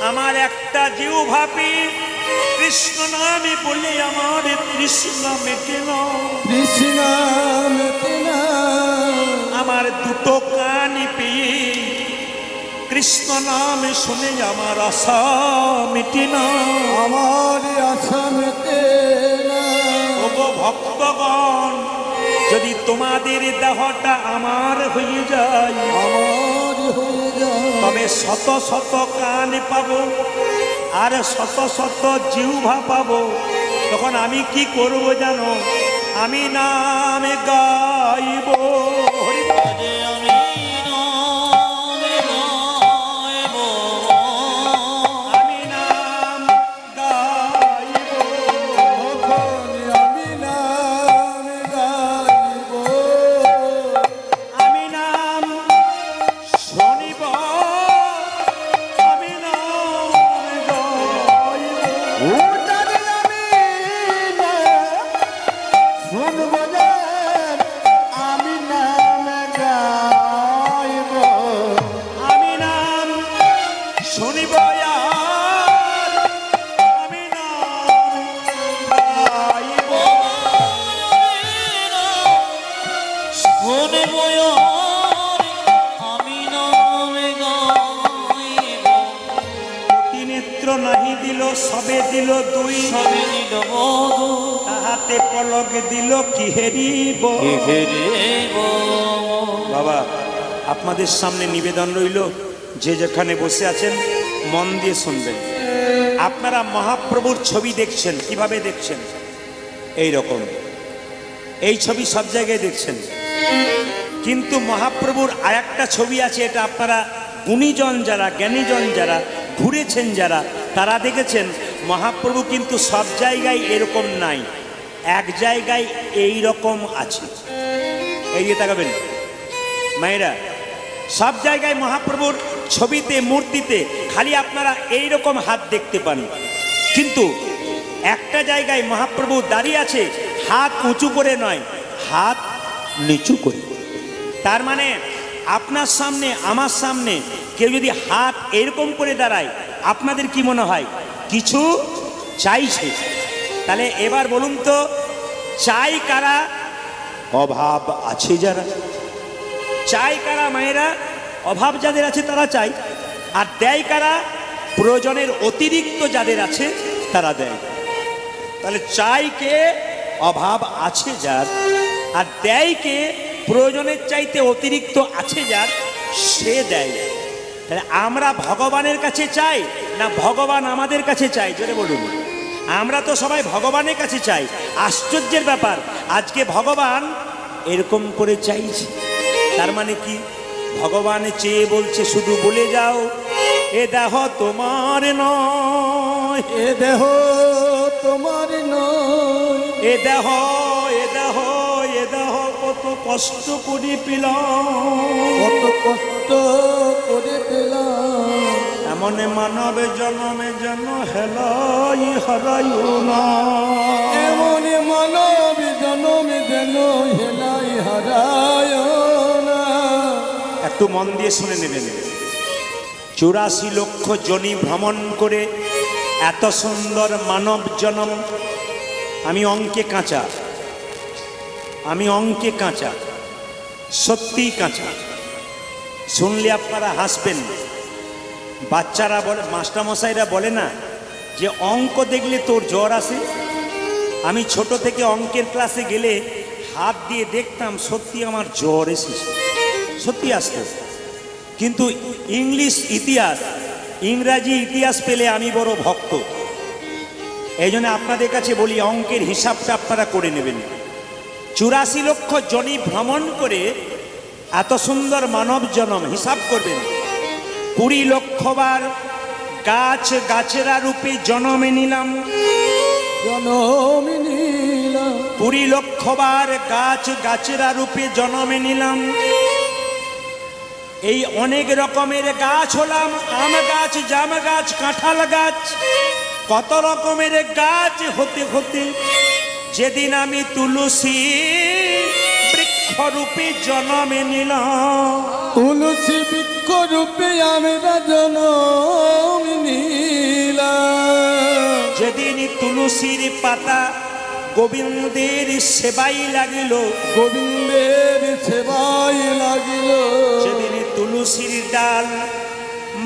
আমার একটা জিউ ভাবি কৃষ্ণ নামে বলে আমার তৃষ্ণা মেটে না। তৃষ্ণা মেটে না। আমার দুটো কান পেয়ে কৃষ্ণ নামে শুনে আমার আশা মেটে না। আমার আশা মেটে না। ওগো ভক্তগণ, যদি তোমাদের দেহটা আমার হয়ে যায়, আমার হয়ে যায়, তবে শত শত কান পাবো আর শত শত জিহ্বা পাবো। তখন আমি কি করব জানো? আমি নাম গাইব। হরি বল। আমি নাম গাইব। আমি নাম গাইব। আমি নাম শুনিব। আমি নাম গাইব। উঠানে আমি না শুনব যে আমি নাম গাইব। আমি নাম শুনিব আর আমি নাম গাইব। অতি নেত্র নাহি দিল, সবে দিল দুই, তাহাতে পলক দিল কি হেরিব। বাবা, আপনাদের সামনে নিবেদন রইল, যে যেখানে বসে আছেন মন দিয়ে শুনবেন। আপনারা মহাপ্রভুর ছবি দেখছেন, কিভাবে দেখছেন? এই রকম এই ছবি সব জায়গায় দেখছেন, কিন্তু মহাপ্রভুর আর একটা ছবি আছে, এটা আপনারা গুণীজন যারা, জ্ঞানীজন যারা, ঘুরেছেন যারা, তারা দেখেছেন মহাপ্রভু কিন্তু সব জায়গায় এরকম নাই, এক জায়গায় এই রকম আছে। এই যে তাকাবেন মায়েরা, সব জায়গায় মহাপ্রভুর ছবিতে, মূর্তিতে খালি আপনারা এই রকম হাত দেখতে পান, কিন্তু একটা জায়গায় মহাপ্রভু দাঁড়িয়ে আছে, হাত উঁচু করে নয়, হাত নিচু করে। তার মানে আপনার সামনে, আমার সামনে কেউ যদি হাত এরকম করে দাঁড়ায়, আপনাদের কি মনে হয়? কিছু চাইছে। তাহলে এবার বলুন তো, চাই কারা? অভাব আছে যারা। চাই কারা মায়েরা? অভাব যাদের আছে তারা চাই। আর দেয় কারা? প্রয়োজনের অতিরিক্ত যাদের আছে তারা দেয়। তাহলে চাই কে? অভাব আছে যার। আর দেয় কে? প্রয়োজনের চাইতে অতিরিক্ত আছে যার, সে দেয়। তাহলে আমরা ভগবানের কাছে চাই না ভগবান আমাদের কাছে চাই? জোরে বলুন। আমরা তো সবাই ভগবানের কাছে চাই। আশ্চর্যের ব্যাপার, আজকে ভগবান এরকম করে চাইছে। তার মানে কি? ভগবান চেয়ে বলছে, শুধু বলে যাও, এ দেহ তোমার নয়, এ দেহ তোমার নয়, এ দেহ, এ দেহ, এ দেহ কত কষ্ট করে পেলাম, কত কষ্ট করে পেলাম। এমন মানব জন্মে যেন হেলাই হারাইও না। এমন মানব জনমে যেন হেলাই হারায় না। একটু মন দিয়ে শুনে নেবেন। 84 লক্ষ জনি ভ্রমণ করে এত সুন্দর মানব জন্ম। আমি অঙ্কে কাঁচা, আমি অঙ্কে কাঁচা, সত্যিই কাঁচা। শুনলে আপনারা হাসবেন। বাচ্চারা বলে, মাস্টারমশাইরা বলে না যে অঙ্ক দেখলে তোর জ্বর আসে। আমি ছোট থেকে অঙ্কের ক্লাসে গেলে হাত দিয়ে দেখতাম, সত্যি আমার জ্বর এসেছে, সত্যি আসতো। কিন্তু ইংলিশ, ইতিহাস ইংরাজি ইতিহাস পেলে আমি বড় ভক্ত। এই জন্য আপনাদের কাছে বলি, অঙ্কের হিসাবটা আপনারা করে নেবেন। 84 লক্ষ জনি ভ্রমণ করে এত সুন্দর মানব জনম হিসাব করবেন। 20 লক্ষবার গাছ গাছেরা রূপে জন্মে নিলাম। জনমে নিলাম 20 লক্ষবার গাছ গাছেরা রূপে জন্মে নিলাম। এই অনেক রকমের গাছ হলাম, আম গাছ, জাম গাছ, কাঁঠাল গাছ, কত রকমের গাছ হতে হতে যেদিন আমি তুলসী বৃক্ষ রূপে জন্মে নিলাম। তুলসী বৃক্ষ রূপে আমরা জনমে নিলাম। যেদিন তুলসীর পাতা গোবিন্দের সেবাই লাগিল, গোবিন্দের সেবাই লাগিল। সেদিন তুলসীর ডাল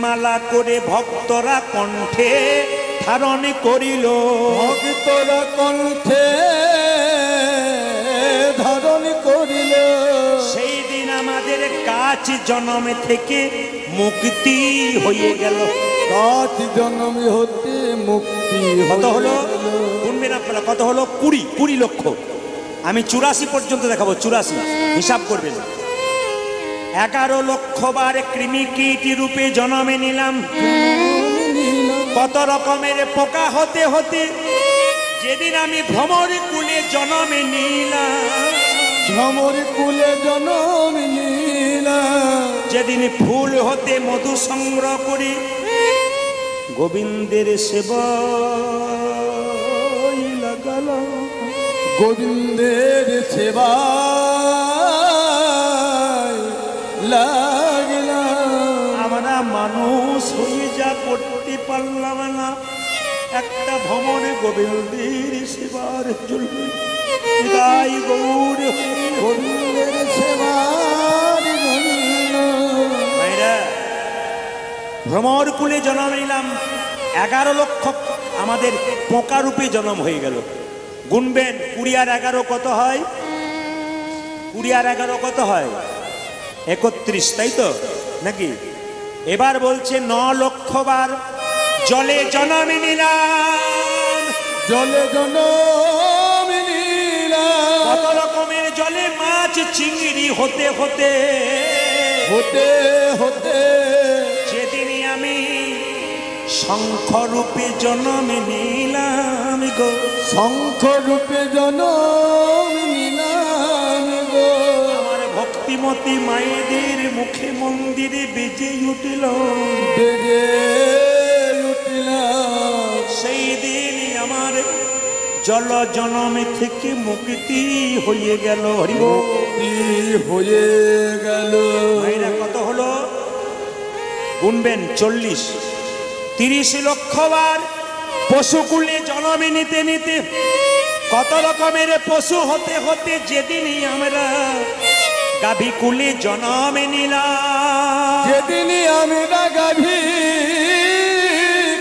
মালা করে ভক্তরা কণ্ঠে ধারণ করিল। ভক্তরা কণ্ঠে ধারণ করিল। সেই দিন আমাদের গাছ জন্মে থেকে মুক্তি হয়ে গেল। গাছ জন্মে হতে মুক্তি কত হলো হলো? গুনবেন আপনারা, কত হলো? 20 লক্ষ। আমি 84 পর্যন্ত দেখাবো, 84 হিসাব করবেন। 11 লক্ষবার কৃমি কীট রূপে জন্মে নিলাম। কত রকমের পোকা হতে হতে যেদিন আমি ভ্রমর কুলে জন্মে নিলাম। ভ্রমর কুলে জন্মে নিলাম। যেদিন ফুল হতে মধু সংগ্রহ করি গোবিন্দের সেবা লাগালাম। গোবিন্দের সেবা লাগলাম। আমরা মানুষ হয়ে যা করতে পারলাম না, একটা ভ্রমণে গোবিন্দের সেবার জন্য গাই গৌর গোবিন্দের সেবার জন্য ভাইরা ভ্রমর কুলে জন্ম নিলাম। 11 লক্ষ আমাদের পোকা রূপে জন্ম হয়ে গেল। গুনবেন 20 আর 11 কত হয়? 20 আর 11 কত হয়? 31, তাই তো নাকি? এবার বলছে 9 লক্ষবার জলে জন্মে নিলাম। জলে জন্মে নিলাম। কত রকমের জলে মাছ চিংড়ি হতে হতে হতে হতে যেদিনই আমি শঙ্খ রূপে জন্মে নিলাম গো। শঙ্খ রূপে জন্মে নিলাম গো। আমার ভক্তিমতী মায়েদের মুখে মন্দিরে বেজে উঠল। বেজে উঠলাম। সেই দিনই আমার জল জনমে থেকে মুক্তি হয়ে গেল। হরি বল। মুক্তি হয়ে গেল। ভাইরা কত হলো? গুনবেন 40। 30 লক্ষবার পশুকুলে জন্মে নিতে নিতে কত রকমের পশু হতে হতে যেদিনই আমরা গাভী কুলে জন্মে নিলাম। যেদিনই আমরা গাভী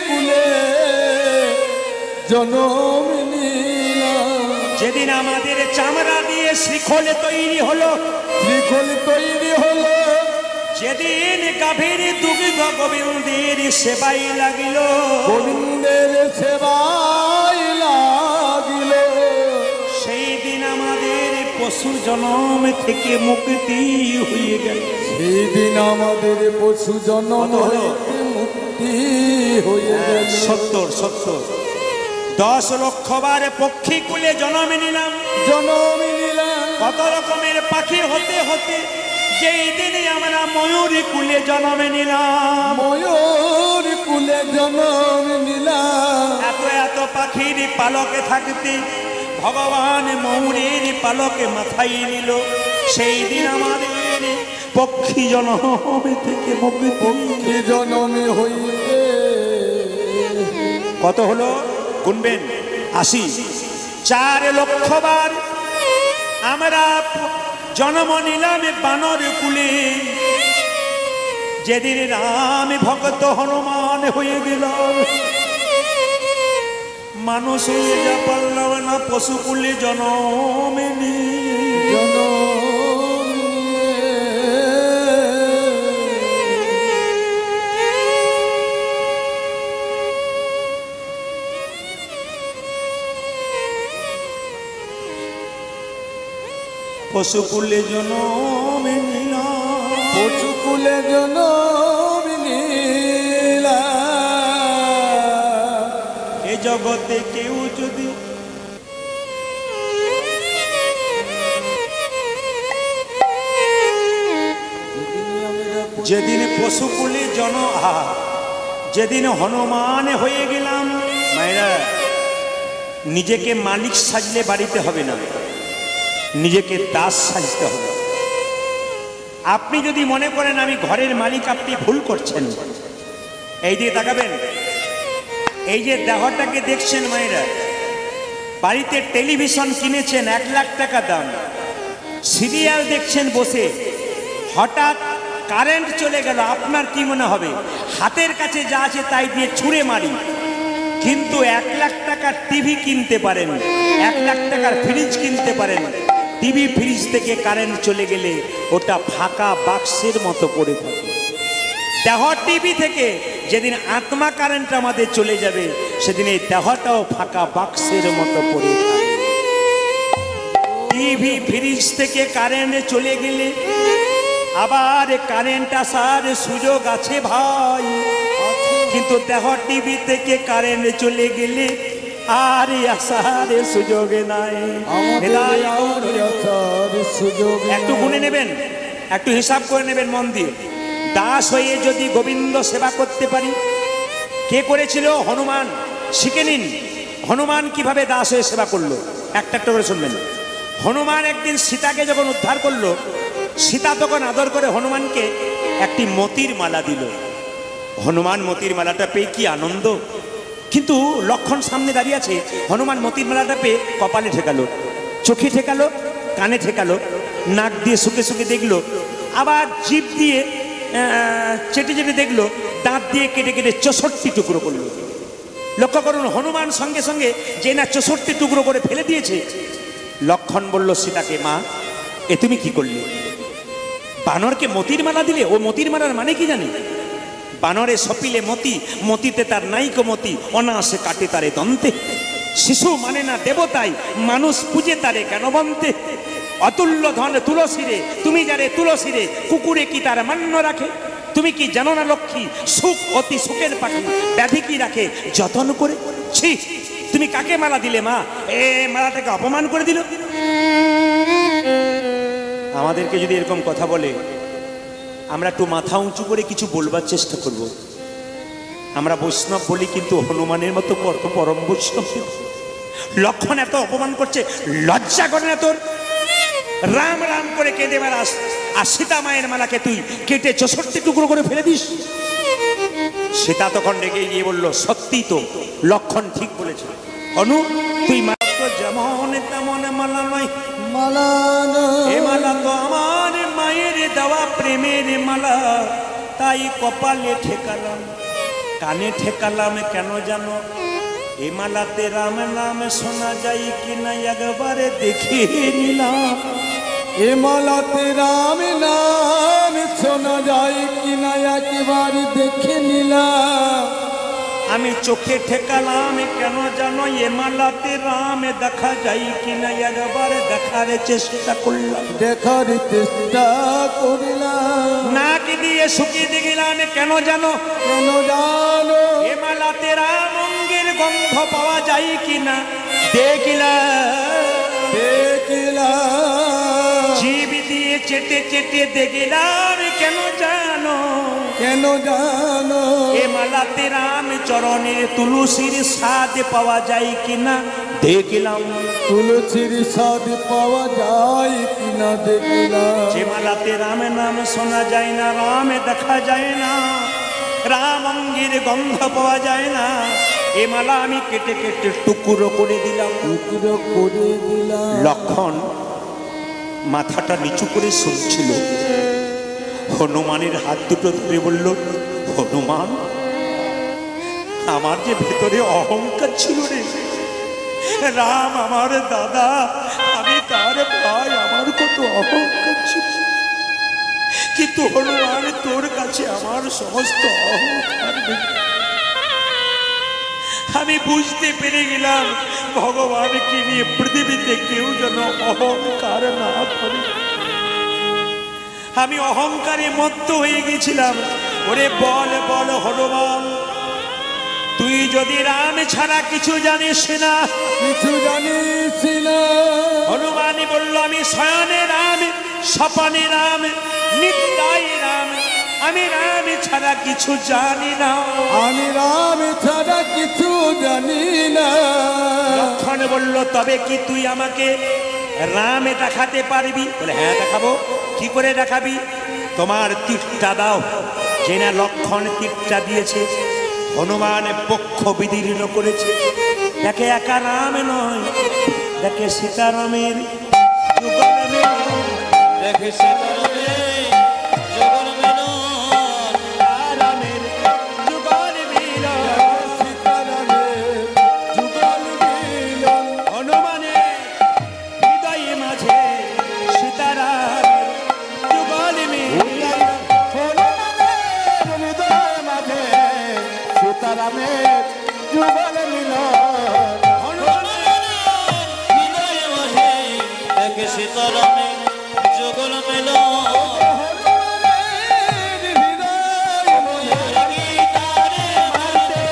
কুলে জন্ম নিলাম। যেদিন আমাদের চামড়া দিয়ে শ্রীখোল তৈরি হলো, শ্রীখোল তৈরি হলো। যেদিন গাভীর দুগ্ধ গোবিন্দের সেবাই লাগিল। গোবিন্দের সেবাই লাগিল। সেই দিন আমাদের পশু জন্ম থেকে মুক্তি হয়ে গেল। সেই দিন আমাদের পশু জন্ম কত হলো? হইতে মুক্তি হয়ে গেল। 70। 10 লক্ষবার পক্ষী কুলে জন্মে নিলাম। জন্ম নিলাম। কত রকমের পাখি হতে হতে যেই দিনে আমরা ময়ূরী কুলে জন্মে নিলাম। ময়ূর কুলে জন্ম নিলাম। এত এত পাখির পালকে থাকতে ভগবান ময়ূরের পালকে মাথায় নিল। সেই দিন আমাদের পক্ষী জন্মে থেকে মুক্তি। জন্মে হইতে কত হলো? গুনবেন 80। 4 লক্ষবার আমরা জন্ম নিলাম বানর কুলে। যেদিন রাম ভক্ত হনুমান হয়ে গেল, মানুষ হয়ে যা পারলাম না, পশু কুলে জন্মে জন্ম। 5 পশুকুলে জনম নিলাম, পশুকুলে জনম নিলাম। এ জগতে কেউ যদি যেদিন পশুকুলে যেদিন হনুমান হয়ে গেলাম, মায়েরা নিজেকে মালিক সাজলে বাড়িতে হবে না, নিজেকে দাস সাজতে হবে। আপনি যদি মনে করেন আমি ঘরের মালিক, আপনি ভুল করছেন। এই দিয়ে তাকাবেন, এই যে দেহটাকে দেখছেন মায়েরা, বাড়িতে টেলিভিশন কিনেছেন 1 লাখ টাকা দাম, সিরিয়াল দেখছেন বসে, হঠাৎ কারেন্ট চলে গেল, আপনার কি মনে হবে? হাতের কাছে যা আছে তাই দিয়ে ছুঁড়ে মারি। কিন্তু 1 লাখ টাকার টিভি কিনতে পারেন, 1 লাখ টাকার ফ্রিজ কিনতে পারেন, টিভি ফ্রিজ থেকে কারেন্ট চলে গেলে ওটা ফাঁকা বাক্সের মতো পড়ে থাকে। দেহ টিভি থেকে যেদিন আত্মা কারেন্ট আমাদের চলে যাবে, সেদিন এই দেহটাও ফাঁকা বাক্সের মতো পড়ে থাকে। টিভি ফ্রিজ থেকে কারেন্ট চলে গেলে আবার কারেন্ট আসার সুযোগ আছে ভাই, কিন্তু দেহ টিভি থেকে কারেন্ট চলে গেলে আর আসার সুযোগ নাই। একটু গুনে নেবেন, একটু হিসাব করে নেবেন মন দিয়ে। দাস হয়ে যদি গোবিন্দ সেবা করতে পারি, কে করেছিল? হনুমান। শিখে নিন হনুমান কিভাবে দাস হয়ে সেবা করলো, একটা একটা করে শুনবেন। হনুমান একদিন সীতাকে যখন উদ্ধার করলো, সীতা তখন আদর করে হনুমানকে একটি মতির মালা দিল। হনুমান মতির মালাটা পেয়ে কি আনন্দ! কিন্তু লক্ষণ সামনে দাঁড়িয়ে আছে, হনুমান মতির মালাটা পেয়ে কপালে ঠেকালো, চোখে ঠেকালো, কানে ঠেকালো, নাক দিয়ে শুকে শুকে দেখলো, আবার জিভ দিয়ে চেটে চেটে দেখলো, দাঁত দিয়ে কেটে কেটে 64 টুকরো করলো। লক্ষ্য করুন, হনুমান সঙ্গে সঙ্গে যে না 64 টুকরো করে ফেলে দিয়েছে। লক্ষণ বলল সীতাকে, মা এ তুমি কি করলে? বানরকে মতির মালা দিলে। ও মতির মালার মানে কি জানে? বানরে সপিলে মতি, মতিতে তার নাইকো মতি, অনায়াসে কাটে তারে দন্তে। শিশু মানে না দেবতাই, মানুষ পূজে তারে কেন বন্তে। অতুল্য ধন তুলসীরে, তুমি যারে তুলসীরে, কুকুরে কি তার মান্য রাখে? তুমি কি জানো না লক্ষ্মী, সুখ অতি সুখের পাখি, ব্যাধি কি রাখে যতন করে। ছি, তুমি কাকে মালা দিলে মা? এ মালাটাকে অপমান করে দিল। আমাদেরকে যদি এরকম কথা বলে, আমরা একটু মাথা উঁচু করে কিছু বলবার চেষ্টা করব। আমরা বৈষ্ণব বলি, কিন্তু হনুমানের মতো পরম বৈষ্ণব। লক্ষণ এত অপমান করছে, লজ্জা করে না তোর? রাম রাম করে কেঁদে বেড়াস, আর সীতা মায়ের মালাকে তুই কেটে 64 টুকরো করে ফেলে দিস। সীতা তখন রেগে গিয়ে বলল, সত্যি তো, লক্ষণ ঠিক বলেছে। অনু, তুই মাত্র যেমন তেমন মালা নয়, মালা এ মালা তো আমার মায়ের দেওয়া প্রেমের মালা, তাই কপালে ঠেকালাম, কানে ঠেকালাম কেন জানো? এ মালাতে রাম নাম শোনা যায় কিনা একবারে দেখে নিলাম। এ মালাতে রাম নাম শোনা যায় কিনা একবার দেখে নিলাম। আমি চোখে ঠেকালাম কেন জানো? এ মালাতে রাম দেখা যায় কিনা একবার দেখার চেষ্টা করলাম, দেখার চেষ্টা করিলাম। নাক দিয়ে শুকিয়ে দেখলাম কেন জানো? কেন জানো? এ মালাতে রাম অঙ্গের গন্ধ পাওয়া যায় কিনা দেখিলাম, দেখিলাম। জিভ দিয়ে চেটে চেটে দেখলাম কেন জানো? কেন জানো? এ মালাতে রাম চরণের তুলসীর স্বাদ পাওয়া যায় কিনা দেখলাম। তুলসীর স্বাদ পাওয়া যায় কিনা দেখিলাম। যে মালাতে রাম নাম শোনা যায় না, রাম দেখা যায় না, রাম অঙ্গের গন্ধ পাওয়া যায় না, এ মালা আমি কেটে কেটে টুকরো করে দিলাম। টুকরো করে দিলাম। লক্ষণ মাথাটা নিচু করে শুনছিল। হনুমানের হাত দুটো ধরে বলল, হনুমান, আমার যে ভেতরে অহংকার ছিল রে, রাম আমার দাদা, আমি তার ভাই, আমার কত অহংকার ছিল, কিন্তু হনুমান তোর কাছে আমার সমস্ত অহংকার আমি বুঝতে পেরে গেলাম ভগবানকে নিয়ে পৃথিবীতে কেউ যেন অহংকার না করে। আমি অহংকারে মত্ত হয়ে গেছিলাম। ওরে বল বল হনুমান, তুই যদি রাম ছাড়া কিছু জানিস না? কিছু জানিস না। হনুমানই বলল, আমি শয়নে রাম, স্বপনে রাম, নিত্যাই রাম, আমি রাম ছাড়া কিছু জানি না। আমি রাম ছাড়া কিছু জানি না। লক্ষণ বলল, তবে কি তুই আমাকে রামে দেখাতে পারবি? বলে হ্যাঁ দেখাবো। কি করে দেখাবি? তোমার তীরটা দাও। যে না লক্ষণ তীরটা দিয়েছে, হনুমান পক্ষ বিদীর্ণ করেছে। দেখে একা রাম নয়, দেখে সীতারামের যুগল মিলন। দেখে সীতারামের যুগল মিলন, রামের যুগল মিলন। সীতারামের যুগল মিলন। হনুমানের হৃদয়ে মাঝে সীতারামের যুগল মিলন। হনুমানের হৃদয় মাঝে সীতারামের যুগল মিলন। হনুমানের হৃদয় মাঝে দেখে সীতারামের যুগল মিলন। হনুমানের হৃদয় মাঝে গীতারে মারতে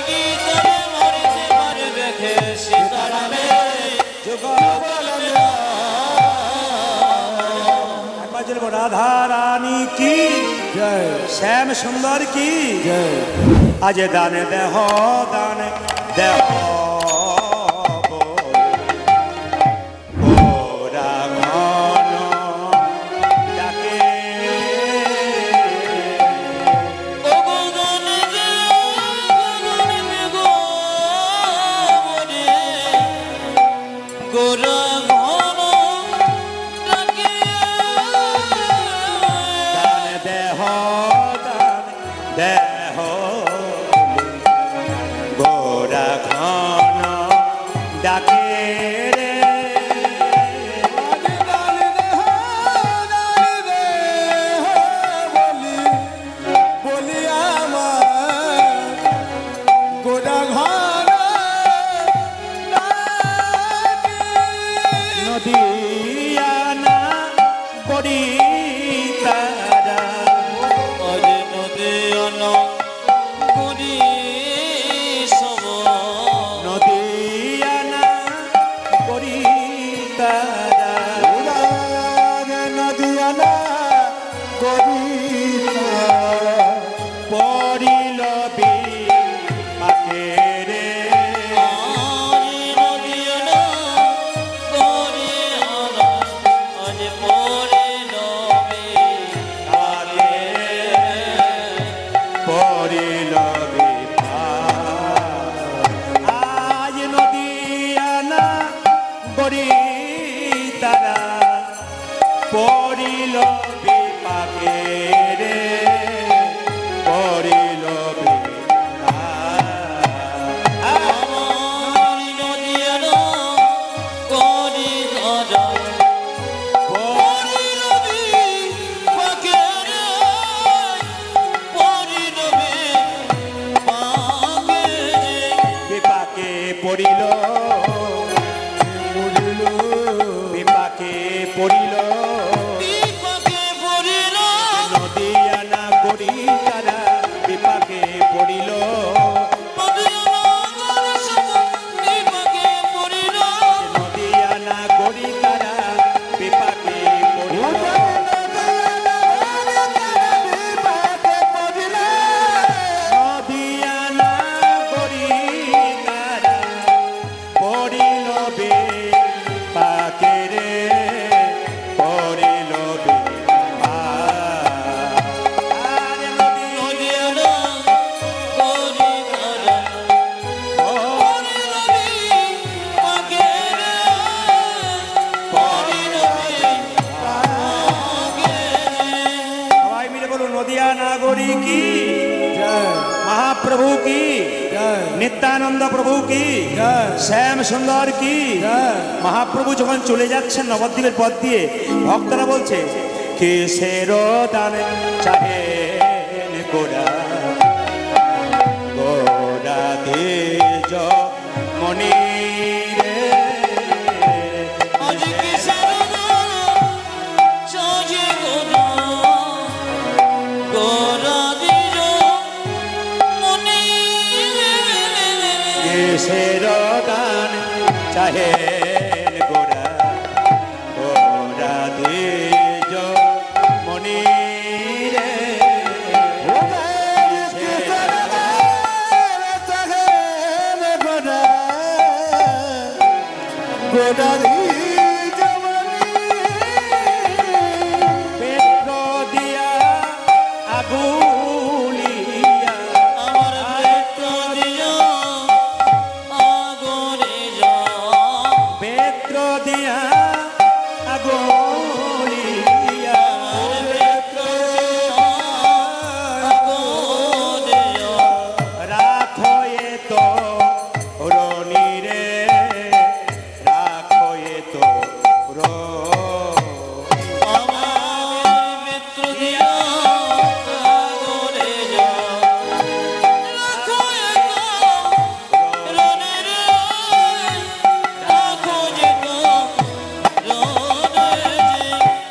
গীতারে মারতে পারে দেখে সীতারামের যুগল মিলন। একবার বলবো রাধা রানী কি, জয় শ্যাম সুন্দর কি। জয়। আজ দান দেহ দান দেহ ওরা ঘন ডাকে। দান দেহ দান দেহ গোরা ঘন ডাকে রে। বলি আমার গোড়া ঘর নদিয়ানা বড়ি তারা, নদিয়ানা বড়ি তারা। নদিয়ানা কবিতা পড়িল বিপাকে রে। তাকে পড়িল বিপাক। আজ নদিয়ানা বড়ি তারা পড়িল বিপাকে রে, পড়িল বিপাকে পড়িল, বিপাকে পড়িল। নদিয়ানা গড়ি তারা বিপাকে পড়িল। নদিয়ানা গড়ি তারা বিপাকে পড়িল। নদিয়ানা গড়ি তারা পড়িল বিপাকে রে, পড়িল সবাই মিলে বলুন নদিয়ানা গড়ি কি, জয় महाप्रभु की, জয় नित्यानंद प्रभु की, জয় श्याम सुंदर की। জয়। মহাপ্রভু যখন চলে যাচ্ছেন নবদ্বীপের পথ দিয়ে, ভক্তরা বলছে কিসের দান চাহেন গোরা গোরা তেজ মনি রে আজ কিসের চাহে গোরা গোরা দিল মনে কিসের দান চাহেন গোরা গোরা তেজ মনি রে পেট্র দিয়া আগুলিয়া আমার পেট দিল আগরে যা পেট্র দিয়া আগুলিয়া রাখো এ তো রনি রে রাখো এ তো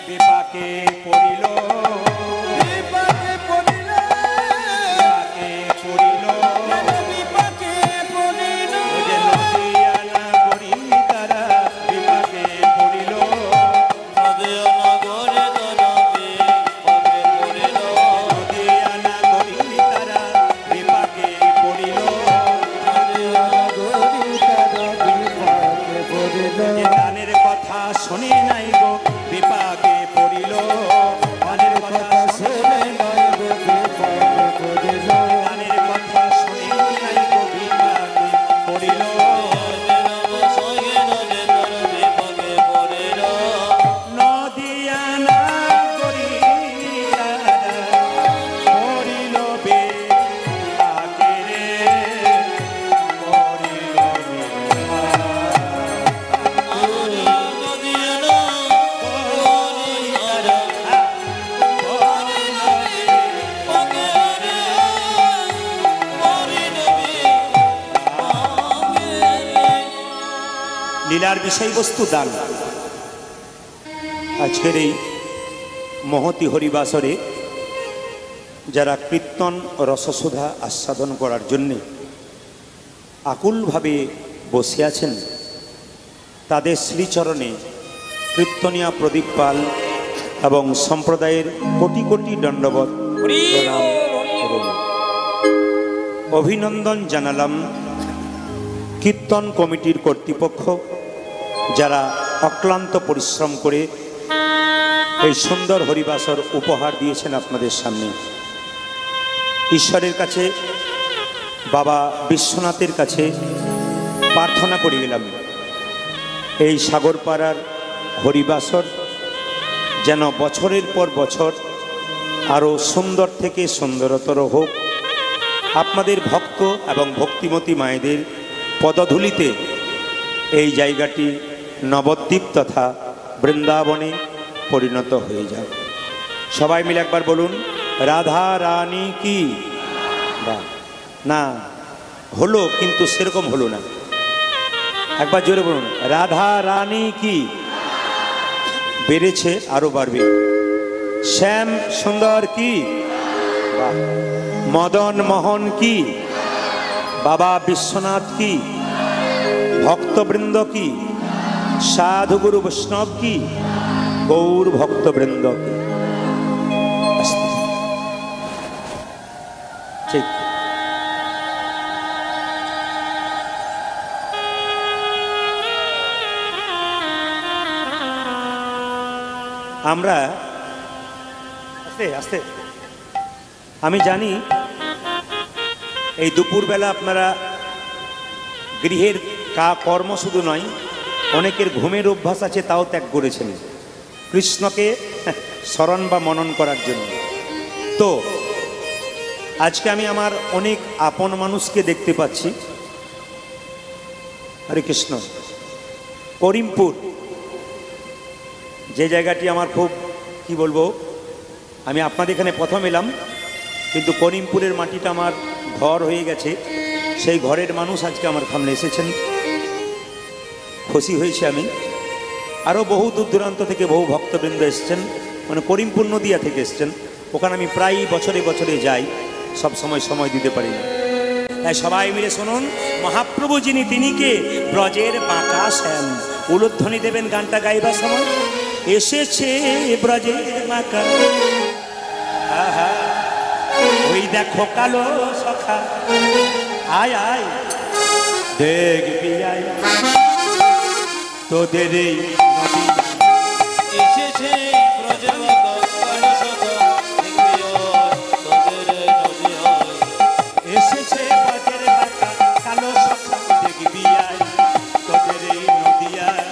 বিপাকে পড়িল বিপাকে পড়িল ওই যে নদিয়ানা গড়ি তারা বিপাকে পড়িল নদিয়ানা গড়ি তারা বিপাকে পড়িল যে দানের কথা শুনি নাই গো বিপাকে পড়িল দানের কথা শুনি নাই গো দানের কথা শুনি নাই গো বিপাকে পড়িল নদিয়ানা গড়ি তারা পড়িল বিপাকে রে পড়িল লীলার বিষয়বস্তু দান। আজকের এই মহতি হরিবাসরে যারা কীর্তন রসসুধা আস্বাদন করার জন্যে আকুলভাবে বসে আছেন তাদের শ্রীচরণে কীর্তনিয়া প্রদীপ পাল এবং সম্প্রদায়ের কোটি কোটি দণ্ডবত প্রণাম এবং অভিনন্দন জানালাম কীর্তন কমিটির কর্তৃপক্ষ যারা অক্লান্ত পরিশ্রম করে এই সুন্দর হরিবাসর উপহার দিয়েছেন আপনাদের সামনে। ঈশ্বরের কাছে বাবা বিশ্বনাথের কাছে প্রার্থনা করে গেলাম এই সাগরপাড়ার হরিবাসর যেন বছরের পর বছর আরও সুন্দর থেকে সুন্দরতর হোক। আপনাদের ভক্ত এবং ভক্তিমতী মায়েদের পদধূলিতে এই জায়গাটি নবদ্বীপ তথা বৃন্দাবনে পরিণত হয়ে যাক। সবাই মিলে একবার বলুন রাধা রানী কি। না হলো কিন্তু সেরকম হলো না, একবার জোরে বলুন রাধা রানী কি। বেড়েছে আরো বাড়বে। শ্যাম সুন্দর কি, মদন মোহন কি, বাবা বিশ্বনাথ কি, ভক্তবৃন্দ কি, সাধু গুরু বৈষ্ণব কি, গৌর ভক্তবৃন্দ কি। ঠিক আমরা আস্তে আস্তে আমি জানি এই দুপুরবেলা আপনারা গৃহের কর্ম শুধু নয়, অনেকের ঘুমের অভ্যাস আছে, তাও ত্যাগ করেছেন কৃষ্ণকে স্মরণ বা মনন করার জন্য। তো আজকে আমি আমার অনেক আপন মানুষকে দেখতে পাচ্ছি। হরে কৃষ্ণ। করিমপুর যে জায়গাটি আমার খুব কি বলবো, আমি আপনাদের এখানে প্রথম এলাম, কিন্তু করিমপুরের মাটিটা আমার ঘর হয়ে গেছে। সেই ঘরের মানুষ আজকে আমার সামনে এসেছেন, খুশি হয়েছি আমি। আরও বহু দূর দূরান্ত থেকে বহু ভক্তবৃন্দ এসছেন, মানে করিমপুর নদিয়া থেকে এসছেন। ওখানে আমি প্রায় বছরে বছরে যাই, সব সময় দিতে পারি না। তাই সবাই মিলে শুনুন, মহাপ্রভু যিনি তিনি কে? ব্রজের বাঁকা শ্যাম। উলুধ্বনি দেবেন গানটা গাইবার সময়। এসেছে ব্রজের বাঁকা, আহা ওই দেখো কালো সখা, আয় আয় দেখবি আয় তোদের এই নদী। এসেছে ব্রজবাক কালো সখা, দেখবি আয় তোদের নদী আয়। এসেছে ব্রজের বাঁকা কালো সখা, দেখবি আয় তোদের এই নদী আয়।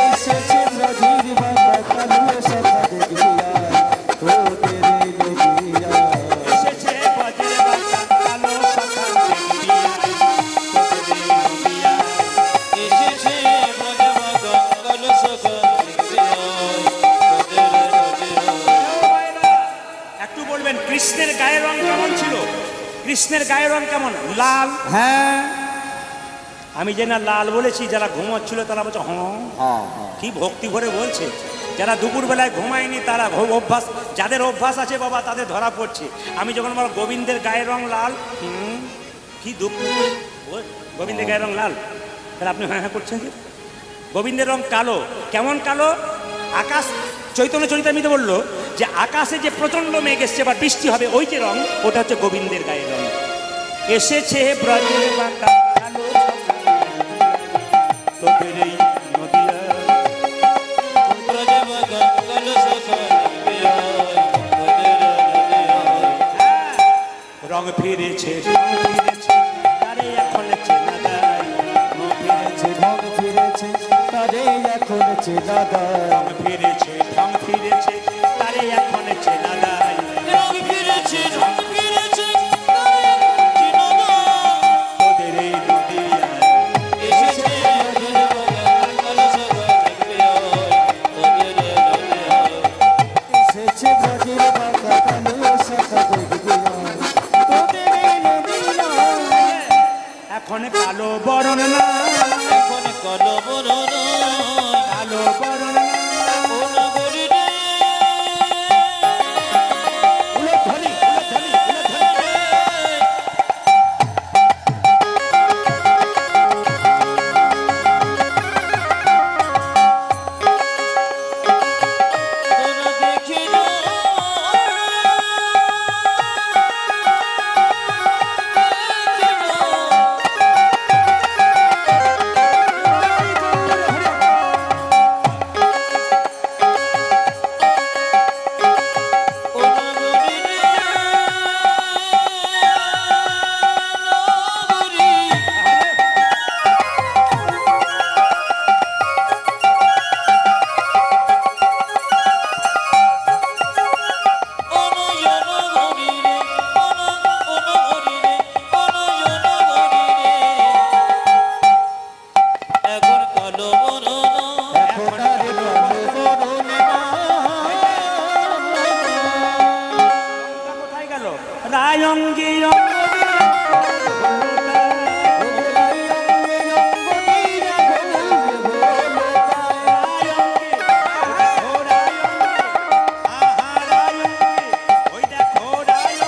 এসেছে ব্রজের বাঁকা কালো সখা, দেখবি আয় তোদের এই নদী আয়। এসেছে ব্রজের বাঁকা কালো সখা, দেখবি আয় তোদের এই নদী আয়। এসেছে ব্রজবাক কালো সখা, দেখবি আয় তোদের নদী আয়। একটু বলবেন কৃষ্ণের গায়ের রং কেমন ছিল? কৃষ্ণের গায়ের রং কেমন? লাল। হ্যাঁ আমি যে না লাল বলেছি, যারা ঘুমাচ্ছিল তারা বলছে হ্যাঁ হ্যাঁ। কি ভক্তি ভরে বলছে। যারা দুপুরবেলায় ঘুমায়নি তারা অভ্যাস, যাদের অভ্যাস আছে বাবা তাদের ধরা পড়ছে। আমি যখন বল গোবিন্দের গায়ের রং লাল, কি দুঃখ, গোবিন্দের গায়ের রং লাল, তাহলে আপনি হ্যাঁ হ্যাঁ করছেন যে? গোবিন্দের রং কালো। কেমন কালো? আকাশ, চৈতন্য চরিতামৃতে বললো যে আকাশে যে প্রচণ্ড মেঘ এসছে বা বৃষ্টি হবে, ওই যে রং, ওটা হচ্ছে গোবিন্দের গায়ের রং। এসেছে ব্রজের বাঁকা কালো তোদের এই নদী আয়। ব্রজবাক কালো সখা, দেখবি আয় তোদের নদী আয়। রং ফিরেছে তারে এখন চেনা যায়। ঢং ফিরেছে ঢং ফিরেছে তারে এখন চেনা দেয়। রং ফিরেছে ঢং ফিরেছে তারে এখন চেনা যায়। রং ফিরেছে, ঢং ফিরেছে, তারে চিনো না। তোদের এই নদী আয়। এসেছে ব্রজবাক কালো সখা, দেখবি আয় তোদের নদী আয়। এসেছে ব্রজের বাঁকা কালো সখা, দেখবি আয় তোদের এই নদী আয়। এখন কালো বরণ না, এখন কালো বরণ কালো বরণ না। ও নগরী রে। উলধ্বনি, উলধ্বনি, উলধ্বনি। তোরা দেখে যা, দেখে যা। ও নগরী রে, নগরী। অনয়ন গরি রে, অনগরি রে, অনয়ন গরি রে। এখন কালো বরণ, এখন আর কালো বরণ না। কোথায় গেল? রায়ঙ্গি আহারায়ঙ্গে, আহারায়ঙ্গে,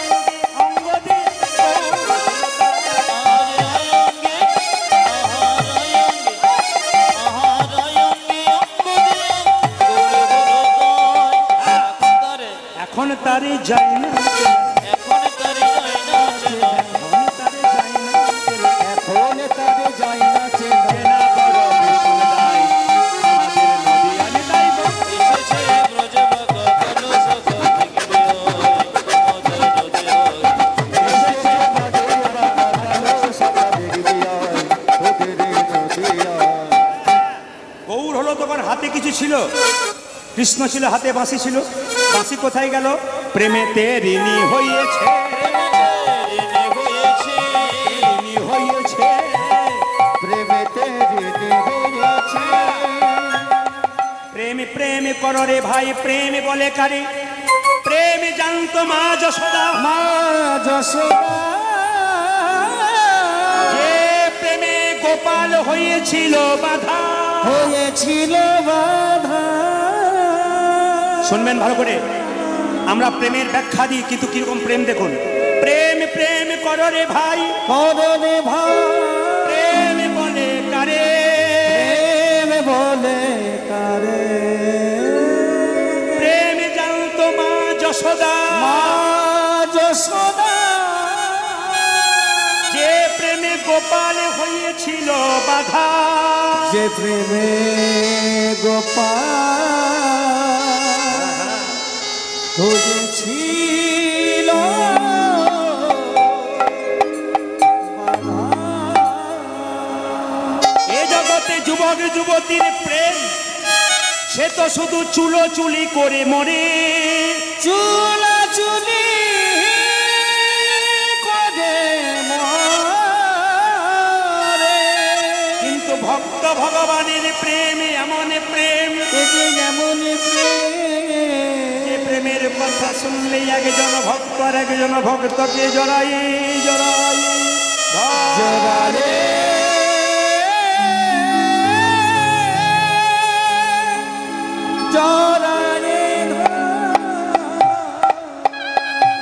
আহারায়ঙ্গে অঙ্গ দিয়া গৌর গৌর গায়। এখন তারে, এখন তারে যাই না, এখন তারে যায় না চেনা। এখন তারে যাই না, এখন তারে যায় না চেনা। চেনা বড় ভীষণ দায়। আমাদের নদী আমি গাইব। এসেছে ব্রজবাক কালো সখা, দেখবি আয় তোদের নদী আয়। এসেছে ব্রজের বাঁকা কালো সখা, দেখবি আয় তোদের এই নদী আয়। গৌর হলো তখন হাতে কিছু ছিল, কৃষ্ণ ছিল হাতে বাঁশি ছিল। বাঁশি কোথায় গেল? প্রেমেতে ঋণী হয়েছে, ঋণী হয়েছে, ঋণী হয়েছে। প্রেমেতে ঋণী হয়েছে। প্রেমে প্রেমে করো রে ভাই, প্রেম বলে কারে? প্রেম জানতো মা যশোদা, মা যশোদা যে প্রেমে গোপাল হয়েছিল বাধা। হয়েছিল বাধা। শুনবেন ভালো করে, আমরা প্রেমের ব্যাখ্যা দিই, কিন্তু কিরকম প্রেম দেখুন। প্রেম প্রেম করো রে ভাই, করো রে ভাই, প্রেম বলে কারে? প্রেম বলে কারে? প্রেম জানতো মা যশোদা, মা যশোদা যে প্রেমে গোপাল হয়েছিল বাধা। যে প্রেমে গোপাল হয়েছিল বাধা। এ জগতে যুবক যুবতীর প্রেম, সে তো শুধু চুলো চুলি করে মরে। চুলা চুলি করে মরে। কিন্তু ভক্ত ভগবানের প্রেম এমন প্রেম, একে যেমন প্রেম, যে প্রেমের কথা শুনলে একজন ভক্ত আর একজন ভক্তকে জড়াই জড়াই জড়ালে জড়ালে।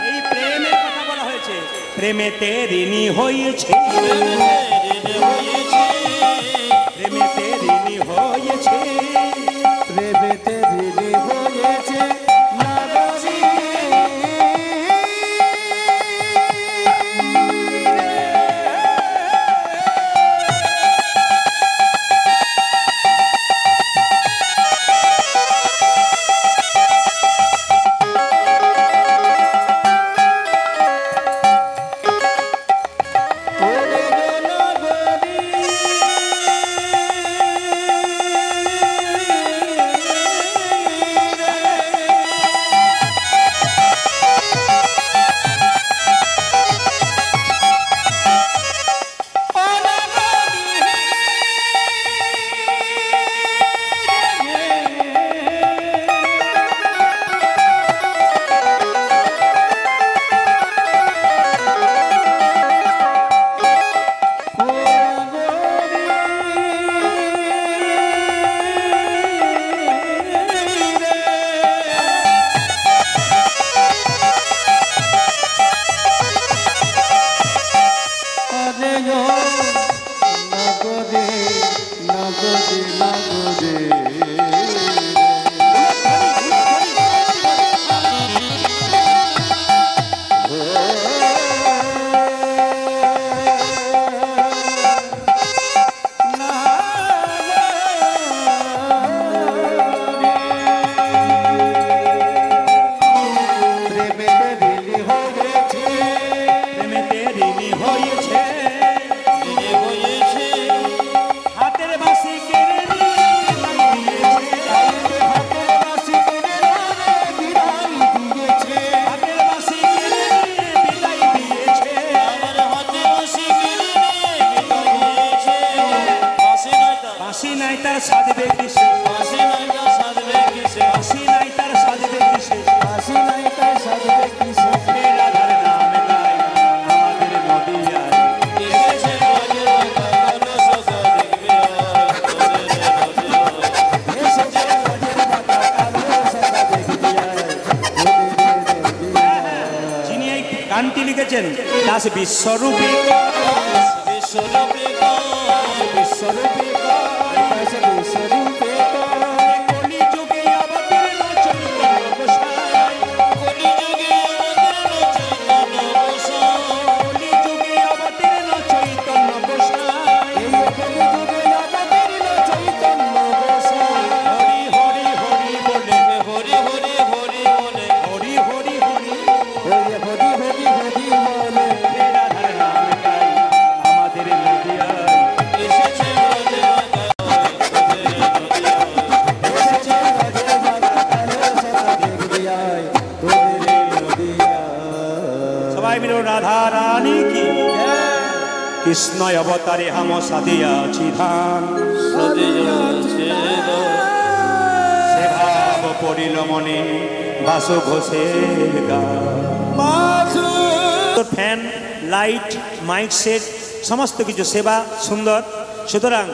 এই প্রেমের কথা বলা হয়েছে। প্রেমেতে ঋণী হয়েছে, প্রেমেতে ঋণী হয়েছে, প্রেমেতে ঋণী হয়েছে নাগরী। ওরে গো নাগরী, গানটি লিখেছেন দাস বিশ্বরূপী কলিযুগে অবতীর্ণ চৈতন্য গোসাই, কলিযুগে অবতীর্ণ চৈতন্য গোসাই। হরি হরি হরি বলে, হরি হরি হরি বলে, হরি হরি হরি হে রাধার নাম গাই আমাদের নদিয়ায়। সবাই মিলে রাধা রানী কি, কৃষ্ণ অবতারে হাম সাদিয়াছি ধান, সে ভাব পড়িল মনে বাসো ঘোষের গান। ফ্যান, লাইট, মাইক সেট সমস্ত কিছু সেবা সুন্দর। সুতরাং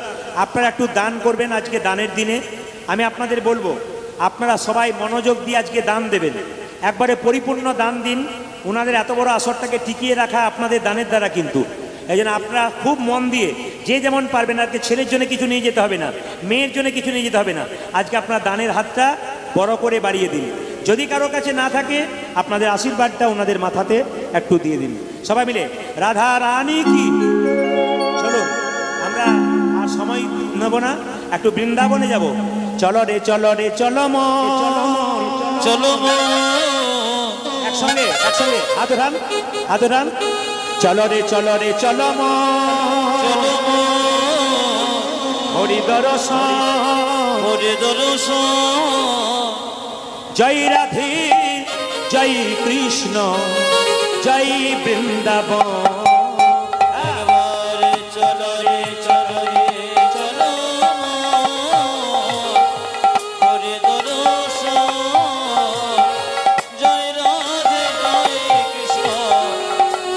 আপনারা একটু দান করবেন আজকে দানের দিনে। আমি আপনাদের বলবো আপনারা সবাই মনোযোগ দিয়ে আজকে দান দেবেন, একবারে পরিপূর্ণ দান দিন। ওনাদের এত বড় আসরটাকে টিকিয়ে রাখা আপনাদের দানের দ্বারা কিন্তু। এই জন্য আপনারা খুব মন দিয়ে যে যেমন পারবেন, আজকে ছেলের জন্য কিছু নিয়ে যেতে হবে না, মেয়ের জন্য কিছু নিয়ে যেতে হবে না, আজকে আপনার দানের হাতটা বড় করে বাড়িয়ে দিন। যদি কারো কাছে না থাকে আপনাদের আশীর্বাদটা ওনাদের মাথাতে একটু দিয়ে দিন। সবাই মিলে রাধা রানী কি। চলুন আমরা আর সময় নেব না, একটু বৃন্দাবনে যাব। চলো রে চলো রে চলো মন, চলো একসঙ্গে একসঙ্গে হাত উঠান, হাত উঠান। চলো রে চলো রে চলো মন, হরি দর্শন, হরি দর্শন। জয় রাধে জয় কৃষ্ণ জয় বৃন্দাবন। একবারে চলো রে চলো রে চলো হরি দর্শন। জয় রাধে জয় কৃষ্ণ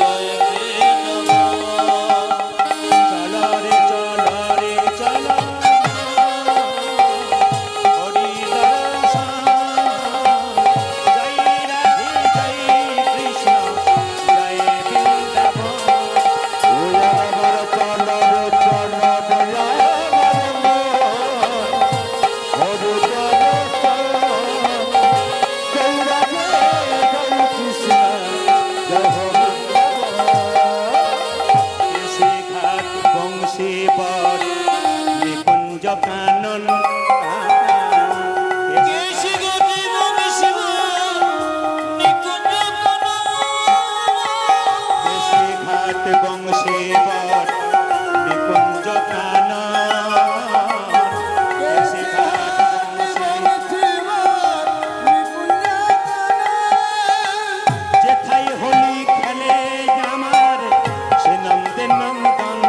জয় বৃন্দাবন। চলো রে চলো রে চলো হরি দর্শন, জয় রাধে জয় কৃষ্ণ জয় বৃন্দাবন। এসে ঘাট বংশী বর নিকুঞ্জ কানন, কেশি গতি নমি শিব নিকুঞ্জ এসে ঘাট বংশী বর নিকুঞ্জ কানন, এসে ঘাট বংশী যেথায় হোলি খেলে আমার সে নন্দে নন্দন,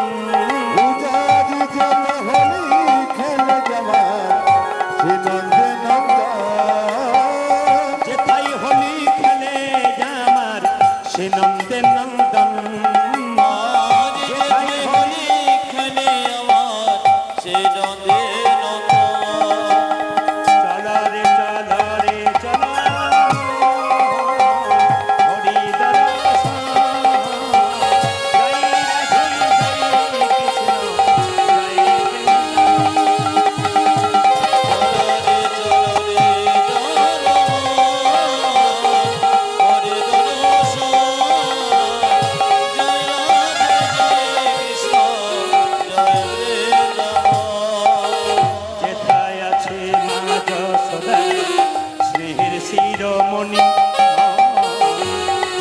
যেথায় হোলি খেলে আমার সে নন্দে নন্দন। যেথায় হোলি খেলে আমার সে নন্দে নন্দন। চলো রে চলো রে চলো হরি দর্শন, জয় রাধে জয় কৃষ্ণ জয় যেথায় আছে মা যশোদা স্নেহের শিরোমণি,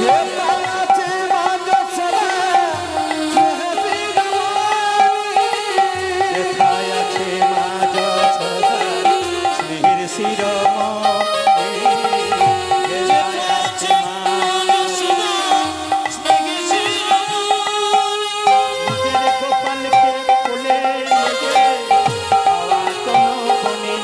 যেথায় আছে মা যশোদা স্নেহের শিরোমণি, যেথায় আছে মা নিজের গোপালকে কোলে নেগে খাওয়া কোনো বনে,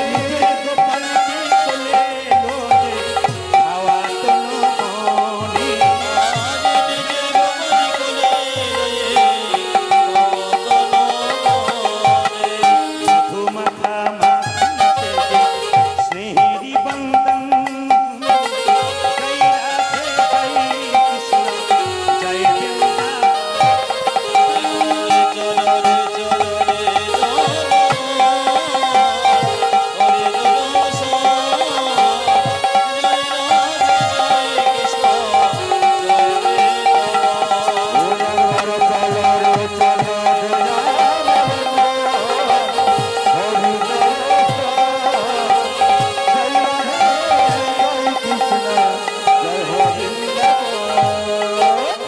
নিজের গোপালকে কোলে লোগে খাওয়া কোনো বনে। মধু মাখা মাখতে যে স্নেহেরি বন্দন, জয় রাধে জয় কৃষ্ণ জয় বৃন্দাবন।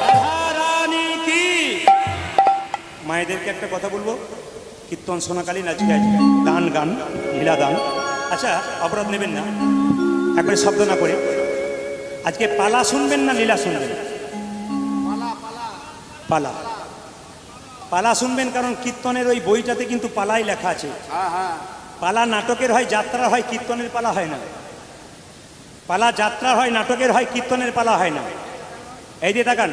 রাধারানী কি। মায়েদেরকে একটা কথা বলবো, কীর্তন শোনাকালীন আজকে দান গান লীলা দান, আচ্ছা অপরাধ নেবেন না, একবারে শব্দ না করে। আজকে পালা শুনবেন না লীলা শুনবেন? পালা। পালা শুনবেন, কারণ কীর্তনের ওই বইটাতে কিন্তু পালাই লেখা আছে। পালা নাটকের হয়, যাত্রা হয়, কীর্তনের পালা হয় না। পালা যাত্রা হয়, নাটকের হয়, কীর্তনের পালা হয় না। এই যে তাকান,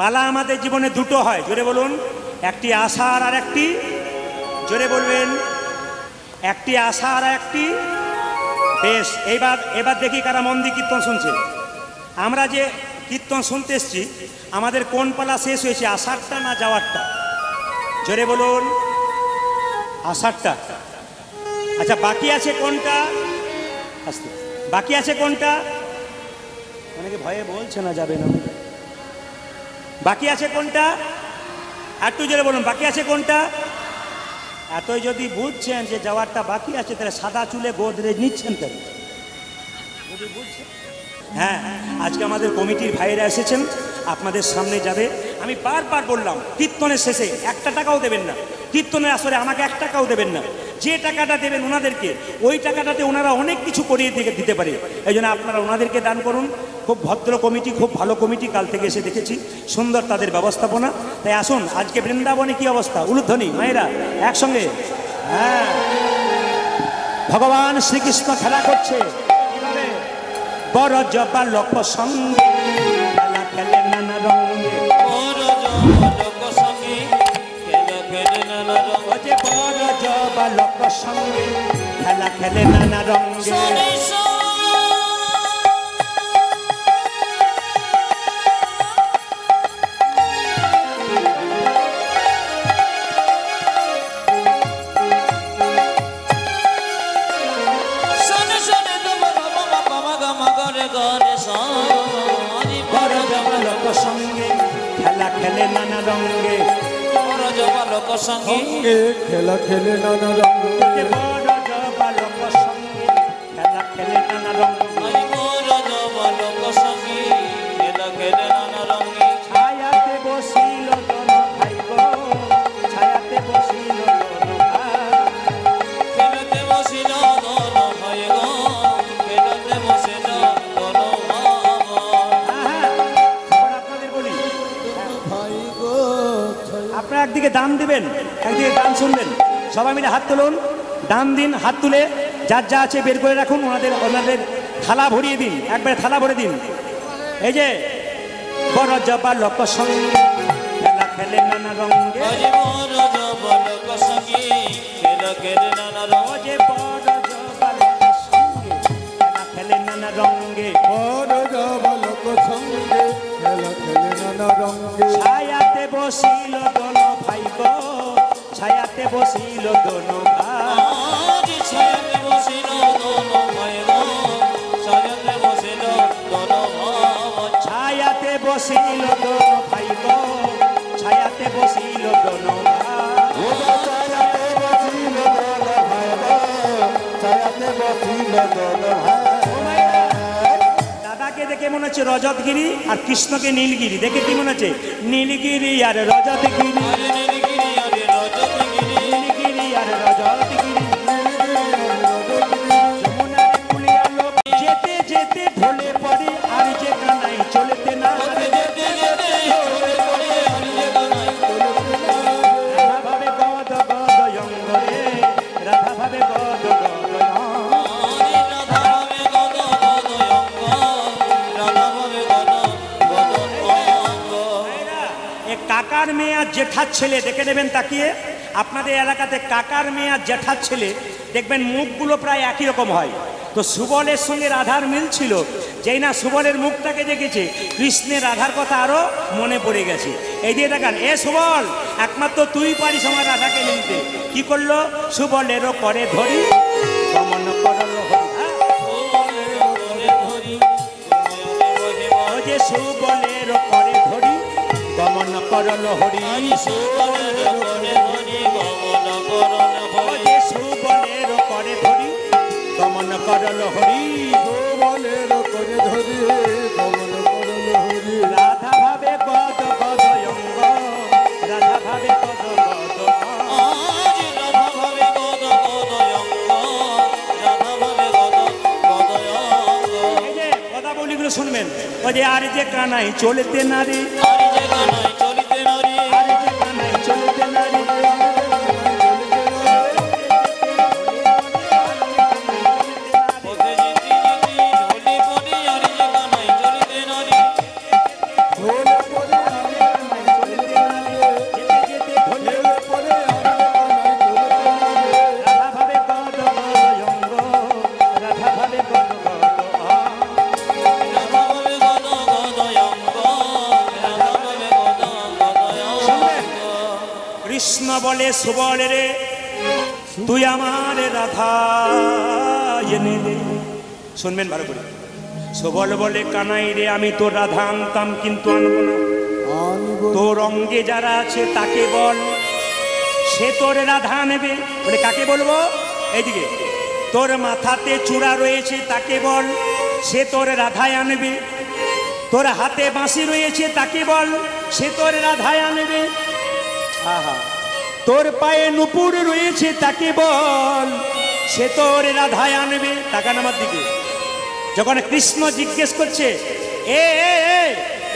পালা আমাদের জীবনে দুটো হয়, জোরে বলুন। একটি আশার আর একটি, জোরে বলবেন, একটি আশা আর একটি। বেশ, এবার দেখি কারা মন দিয়ে কীর্তন শুনছে। আমরা যে কীর্তন শুনতে এসছি, আমাদের কোন পালা শেষ হয়েছে, আষাঢ়টা না যাওয়ারটা? জোরে বলুন, আষাঢ়টা। আচ্ছা, বাকি আছে কোনটা? আস্তে, বাকি আছে কোনটা? অনেকে ভয়ে বলছে না, যাবে না। বাকি আছে কোনটা? একটু জোরে বলুন, বাকি আছে কোনটা? এতই যদি বুঝছেন যে যাওয়ারটা বাকি আছে, তাহলে সাদা চুলে গোদরেজ নিচ্ছেন কেন? যদি বুঝছেন। হ্যাঁ, আজকে আমাদের কমিটির ভাইয়েরা এসেছেন, আপনাদের সামনে যাবে। আমি বারবার বললাম, কীর্তনের শেষে 1 টাকাও দেবেন না, কীর্তনের আসরে আমাকে 1 টাকাও দেবেন না। যে টাকাটা দেবেন ওনাদেরকে, ওই টাকাটাতে ওনারা অনেক কিছু করিয়ে দিতে পারে। এই জন্য আপনারা ওনাদেরকে দান করুন। খুব ভদ্র কমিটি, খুব ভালো কমিটি, কাল থেকে এসে দেখেছি, সুন্দর তাদের ব্যবস্থাপনা। তাই আসুন, আজকে বৃন্দাবনে কি অবস্থা, উলুধ্বনি মায়েরা একসঙ্গে। হ্যাঁ, ভগবান শ্রীকৃষ্ণ খেলা করছে কিভাবে? বড় জবা লোক সঙ্গে খেলা খেলে নানা রঙে, বড় জবালক সঙ্গে খেলা খেলে নানা রঙে, যে বড় জবা লোক সঙ্গে খেলা খেলে নানা রঙে। বড় জবা লোক সঙ্গে খেলা খেলে নানা রঙে, বড় জবালক সঙ্গে খেলা খেলে নানা রঙ, যে বড় জবা লোক সঙ্গে খেলা খেলে নানা রঙে। বড় জবালক সঙ্গে খেলা খেলে নানা রঙে, ছায়াতে বসিল দোল ভাই গো, ছায়াতে বসিল দোল ভাই। খেলাতে বসিল দোল ভাই গো, খেলাতে বসিল দোল ভাই। আপনাদের বলি, ভাই গো আপনারা একদিকে দান দিবেন, একদিকে গান শুনবেন। সবাই মিলে হাত তুলুন, দান দিন। হাত তুলে যার যা আছে বের করে রাখুন, ওনাদের থালা ভরিয়ে দিন, একবারে থালা ভরে দিন। এই যে বড় জবা লোক সঙ্গে খেলা খেলে নানা রঙে, আরে বড় জবালক সঙ্গে খেলা খেলে নানা রঙে, যে বড় জবা লোক সঙ্গে খেলা খেলে নানা রঙে। বড় জবালক সঙ্গে খেলা খেলে নানা রঙে, ছায়াতে বসিল দোল ভাই গো, ছায়াতে বসিল দোল ভাই। আজ ছায়াতে বসিল দোল ভাই গো, ছায়াতে বসিল দোল ভাই। ছায়াতে বসিল দোল ভাই গো, ছায়াতে বসিল দোল ভাই। ছায়াতে বসিল দোল ভাই গো, ছায়াতে বসিল দোল ভাই। দাদাকে দেখে মনে হচ্ছে রজতগিরি, আর কৃষ্ণকে নীলগিরি। দেখে কি মনে হচ্ছে? নীলগিরি আর রজতগিরি, আরে নীলগিরি আরে রজতগিরি, নীলগিরি আর রজতগিরি। যমুনার কুলিয়া লোক যেতে যেতে ঢলে পড়ে, আর যে কানাই চলতে না। যেতে যেতে ঝরে পড়ে আর যে কানাই রাধা ভাবে গদ গদ অঙ্গরে, রাধা ভাবে গদ গদ অঙ্গ। আরে রাধা ভাবে গদ গদ অঙ্গ, রাধা ভাবে গদ গদ অঙ্গ। এ কাকার মেয়ে আর জেঠার ছেলে, দেখে নেবেন তাকিয়ে। আপনাদের এলাকাতে কাকার মেয়ে আর জেঠার ছেলে দেখবেন মুখগুলো প্রায় একই রকম হয়। তো সুবলের সঙ্গে রাধার মিল ছিল। যেই না সুবলের মুখটাকে দেখেছে, কৃষ্ণের রাধার কথা আরো মনে পড়ে গেছে। এই দিয়ে দেখান, এ সুবল, একমাত্র তুই পারিস আমার রাধাকে মিলতে। কি করলো? সুবলেরও করে ধরি গমন করলো হরি। ও যে সুবলেরও করে ধরি গমন করলো হরি। ও যে সুবলেরও করে ধরি গমন করলো হরি। বলের করে ধরি কমল করল হরি, রাধা ভাবে গদ গদ অঙ্গ, রাধা ভাবে গদ গদ অঙ্গ। এই যে পদাবলীগুলো শুনবেন। ও যে আর যে কানাই চলতে না রে, আর যে কানাই চলতে কৃষ্ণ বলে সুবল রে তুই আমার রাধা এনে দে। শুনবেন ভালো করে। সুবল বলে কানাই রে আমি তোর রাধা আনতাম কিন্তু আনবো না। তোর অঙ্গে যারা আছে তাকে বল সে তোর রাধা নেবে। বলে কাকে বলবো? এইদিকে তোর মাথাতে চূড়া রয়েছে তাকে বল সে তোর রাধায় আনবে। তোর হাতে বাঁশি রয়েছে তাকে বল সে তোর রাধায় আনবে। আহা, তোর পায়ে নুপুর রয়েছে তাকে বল সে তোর রাধায় আনবে। টাকা নামার দিকে যখন কৃষ্ণ জিজ্ঞেস করছে এ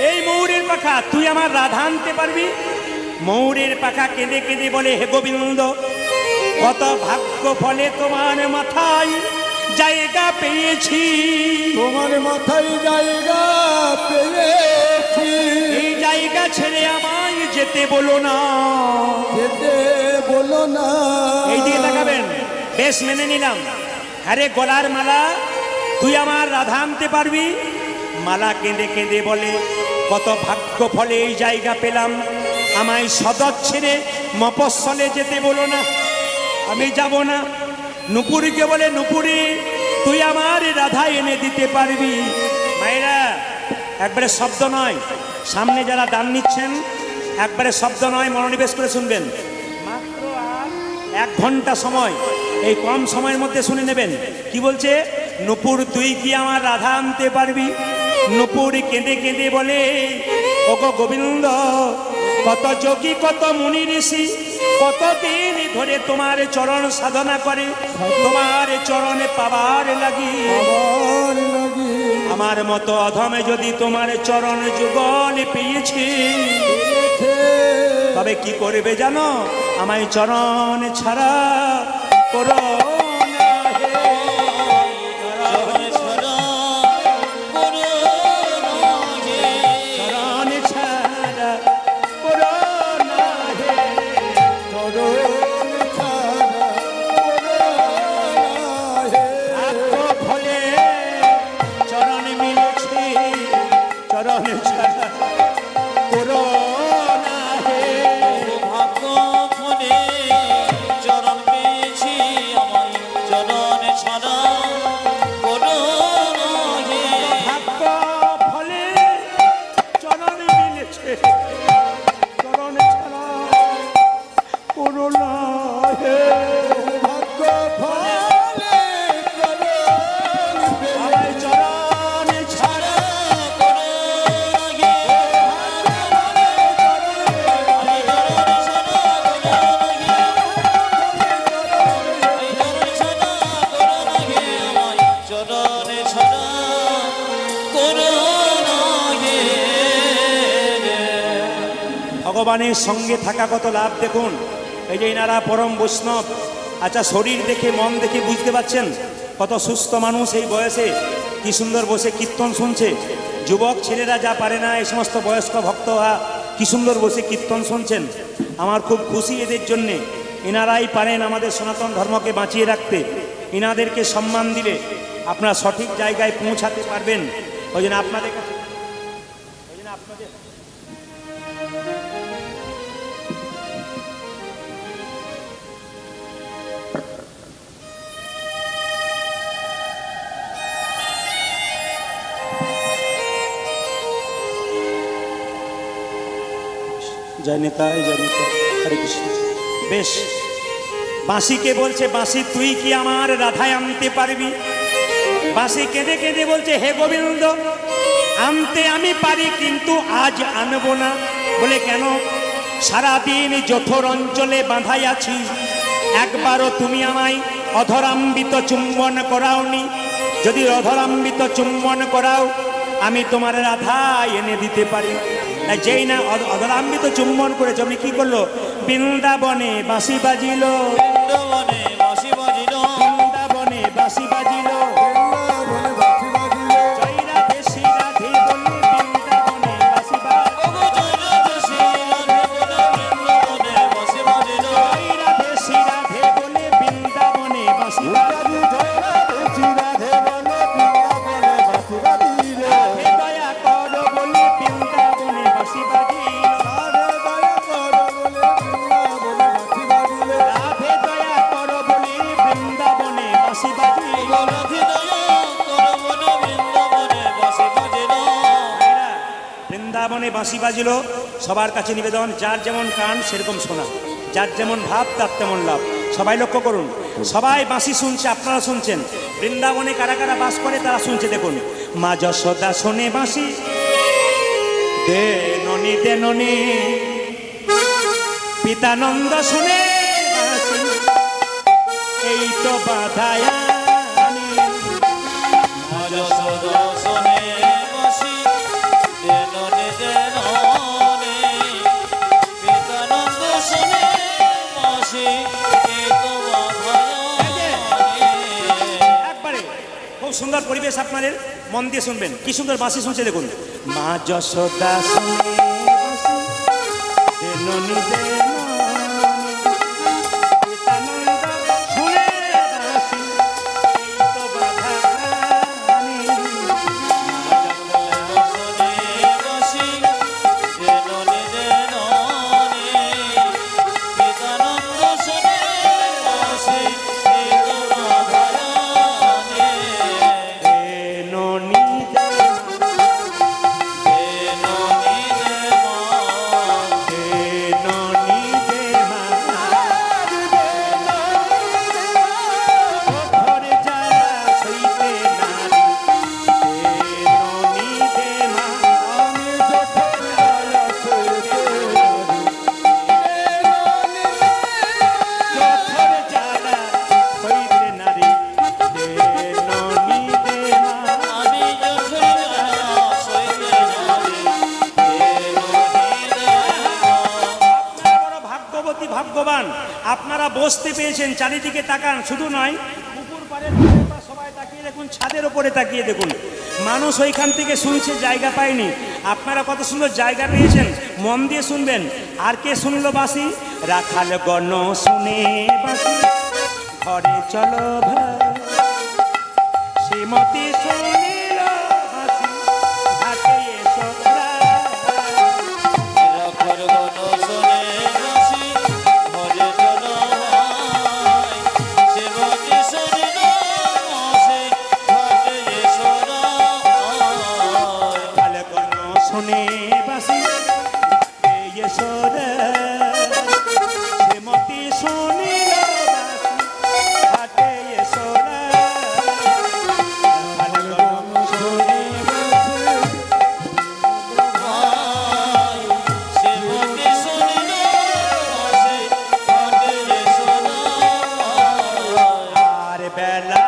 এই ময়ূরের পাখা তুই আমার রাধা আনতে পারবি? ময়ূরের পাখা কেঁদে কেঁদে বলে হে গোবিন্দ কত ভাগ্য ফলে তোমার মাথায় জায়গা পেয়েছি। তোমার মাথায় জায়গা পেয়েছি, এই জায়গা ছেড়ে আমায় যেতে বলো না, যেতে বলো না। এই দিকে তাকাবেন। বেশ মেনে নিলাম। আরে গলার মালা তুই আমার রাধা আনতে পারবি? মালা কেঁদে কেঁদে বলে কত ভাগ্য ফলে এই জায়গা পেলাম, আমায় সদর ছেড়ে মফস্বলে যেতে বলো না, আমি যাব না। নুপুরিকে বলে নুপুরি তুই আমার রাধা এনে দিতে পারবি? মায়েরা একবারে শব্দ নয়, সামনে যারা দান নিচ্ছেন একবারে শব্দ নয়, মনোনিবেশ করে শুনবেন। মাত্র আর 1 ঘন্টা সময়, এই কম সময়ের মধ্যে শুনে নেবেন কি বলছে। নুপুর তুই কি আমার রাধা আনতে পারবি? নুপুর কেঁদে কেঁদে বলে ওগো গোবিন্দ কত যোগী কত মুনি ঋষি কতদিন ধরে তোমার চরণ সাধনা করে তোমার চরণে পাবার লাগি। আমার মতো অধমে যদি তোমার চরণ যুগল পেয়েছি তবে কি করবে জানো? আমায় চরণ ছাড়া করো না হে। চরণ ছাড়া করো না হে। ফলে চরণ মিলেছে চরণ ছাড়া করো না হে। ভাগ্য ফলে চরণ পেয়েছি আমায় চরণ ছাড়া করো না হে। ভাগ্য ফলে চরণ মিলেছে চরণ ছাড়া করো না হে। ভাগ্য ফলে আমায় চরণ ছাড়া ভগবানের সঙ্গে থাকা কত লাভ দেখুন। এই যে এনারা পরম বৈষ্ণব। আচ্ছা শরীর দেখে মন দেখে বুঝতে পারছেন কত সুস্থ মানুষ এই বয়সে কি সুন্দর বসে কীর্তন শুনছে। যুবক ছেলেরা যা পারে না এই সমস্ত বয়স্ক ভক্তরা কি সুন্দর বসে কীর্তন শুনছেন। আমার খুব খুশি এদের জন্যে। এনারাই পারেন আমাদের সনাতন ধর্মকে বাঁচিয়ে রাখতে। এনাদেরকে সম্মান দিলে আপনারা সঠিক জায়গায় পৌঁছাতে পারবেন। ওই জন্য আপনাদের কাছে জয় নেতা হরে কৃষ্ণ। বেশ বাঁশিকে বলছে বাঁশি তুই কি আমার রাধায় আনতে পারবি? বাঁশি কেঁদে কেঁদে বলছে হে গোবিন্দ আনতে আমি পারি কিন্তু আজ আনবো না। বলে কেন? সারাদিন জঠোর অঞ্চলে বাঁধাই আছি, একবারও তুমি আমায় অধরাম্বিত চুম্বন করাওনি। যদি অধরাম্বিত চুম্বন করাও আমি তোমার রাধা এনে দিতে পারি। যেই না অধরাম্বিত চুম্বন করেছে আমি কি করলো? বৃন্দাবনে বাঁশি বাজিল, বৃন্দাবনে বাঁশি বাজিল, বৃন্দাবনে বাঁশি বাজিল। জয় রাধে শ্রী রাধে বলে বৃন্দাবনে বাঁশি বাজিল। জয় রাধে শ্রী রাধে বলে বৃন্দাবনে বাঁশি বাজিল। রাধে দয়া কর বলে বৃন্দাবনে বাঁশি বাজিল। বৃন্দাবনে বাঁশি বাজিলো, সবার কাছে নিবেদন, যার যেমন কান সেরকম শোনা, যার যেমন ভাব তার তেমন লাভ। সবাই লক্ষ্য করুন, সবাই বাঁশি শুনছে, আপনারা শুনছেন। বৃন্দাবনে কারা কারা বাস করে তারা শুনছে, দেখুন। মা যশোদা শোনে বাঁশি, দে ননি দে ননি, পিতানন্দ শোনে বাঁশি, এই তো বাধায়া সুন্দর পরিবেশ আপনাদের, মন দিয়ে শুনবেন, কি সুন্দর বাঁশি শুনছে দেখুন। মা যশোদা শুনে বাঁশি, দে ননি দে ননি, পিতানন্দ শুনে বাঁশি, এই তো বাধানি। ভাগ্যবান আপনারা বসতে পেয়েছেন। চারিদিকে তাকান, শুধু নয় পুকুর পাড়ের সবাই তাকিয়ে দেখুন, ছাদের ওপরে তাকিয়ে দেখুন, মানুষ ওইখান থেকে শুনছে, জায়গা পায়নি। আপনারা কত সুন্দর জায়গা পেয়েছেন, মন দিয়ে শুনবেন। আর কে শুনলো বাঁশি? রাখাল গণ শুনে বাঁশি, ঘরে চলো ভাই, শ্রীমতী শুনিল বাঁশি, ঘাটে এসো শুনে বাঁশি, শ্রীমতী শুনিল বাঁশি, ঘাটে এসো আর বেলা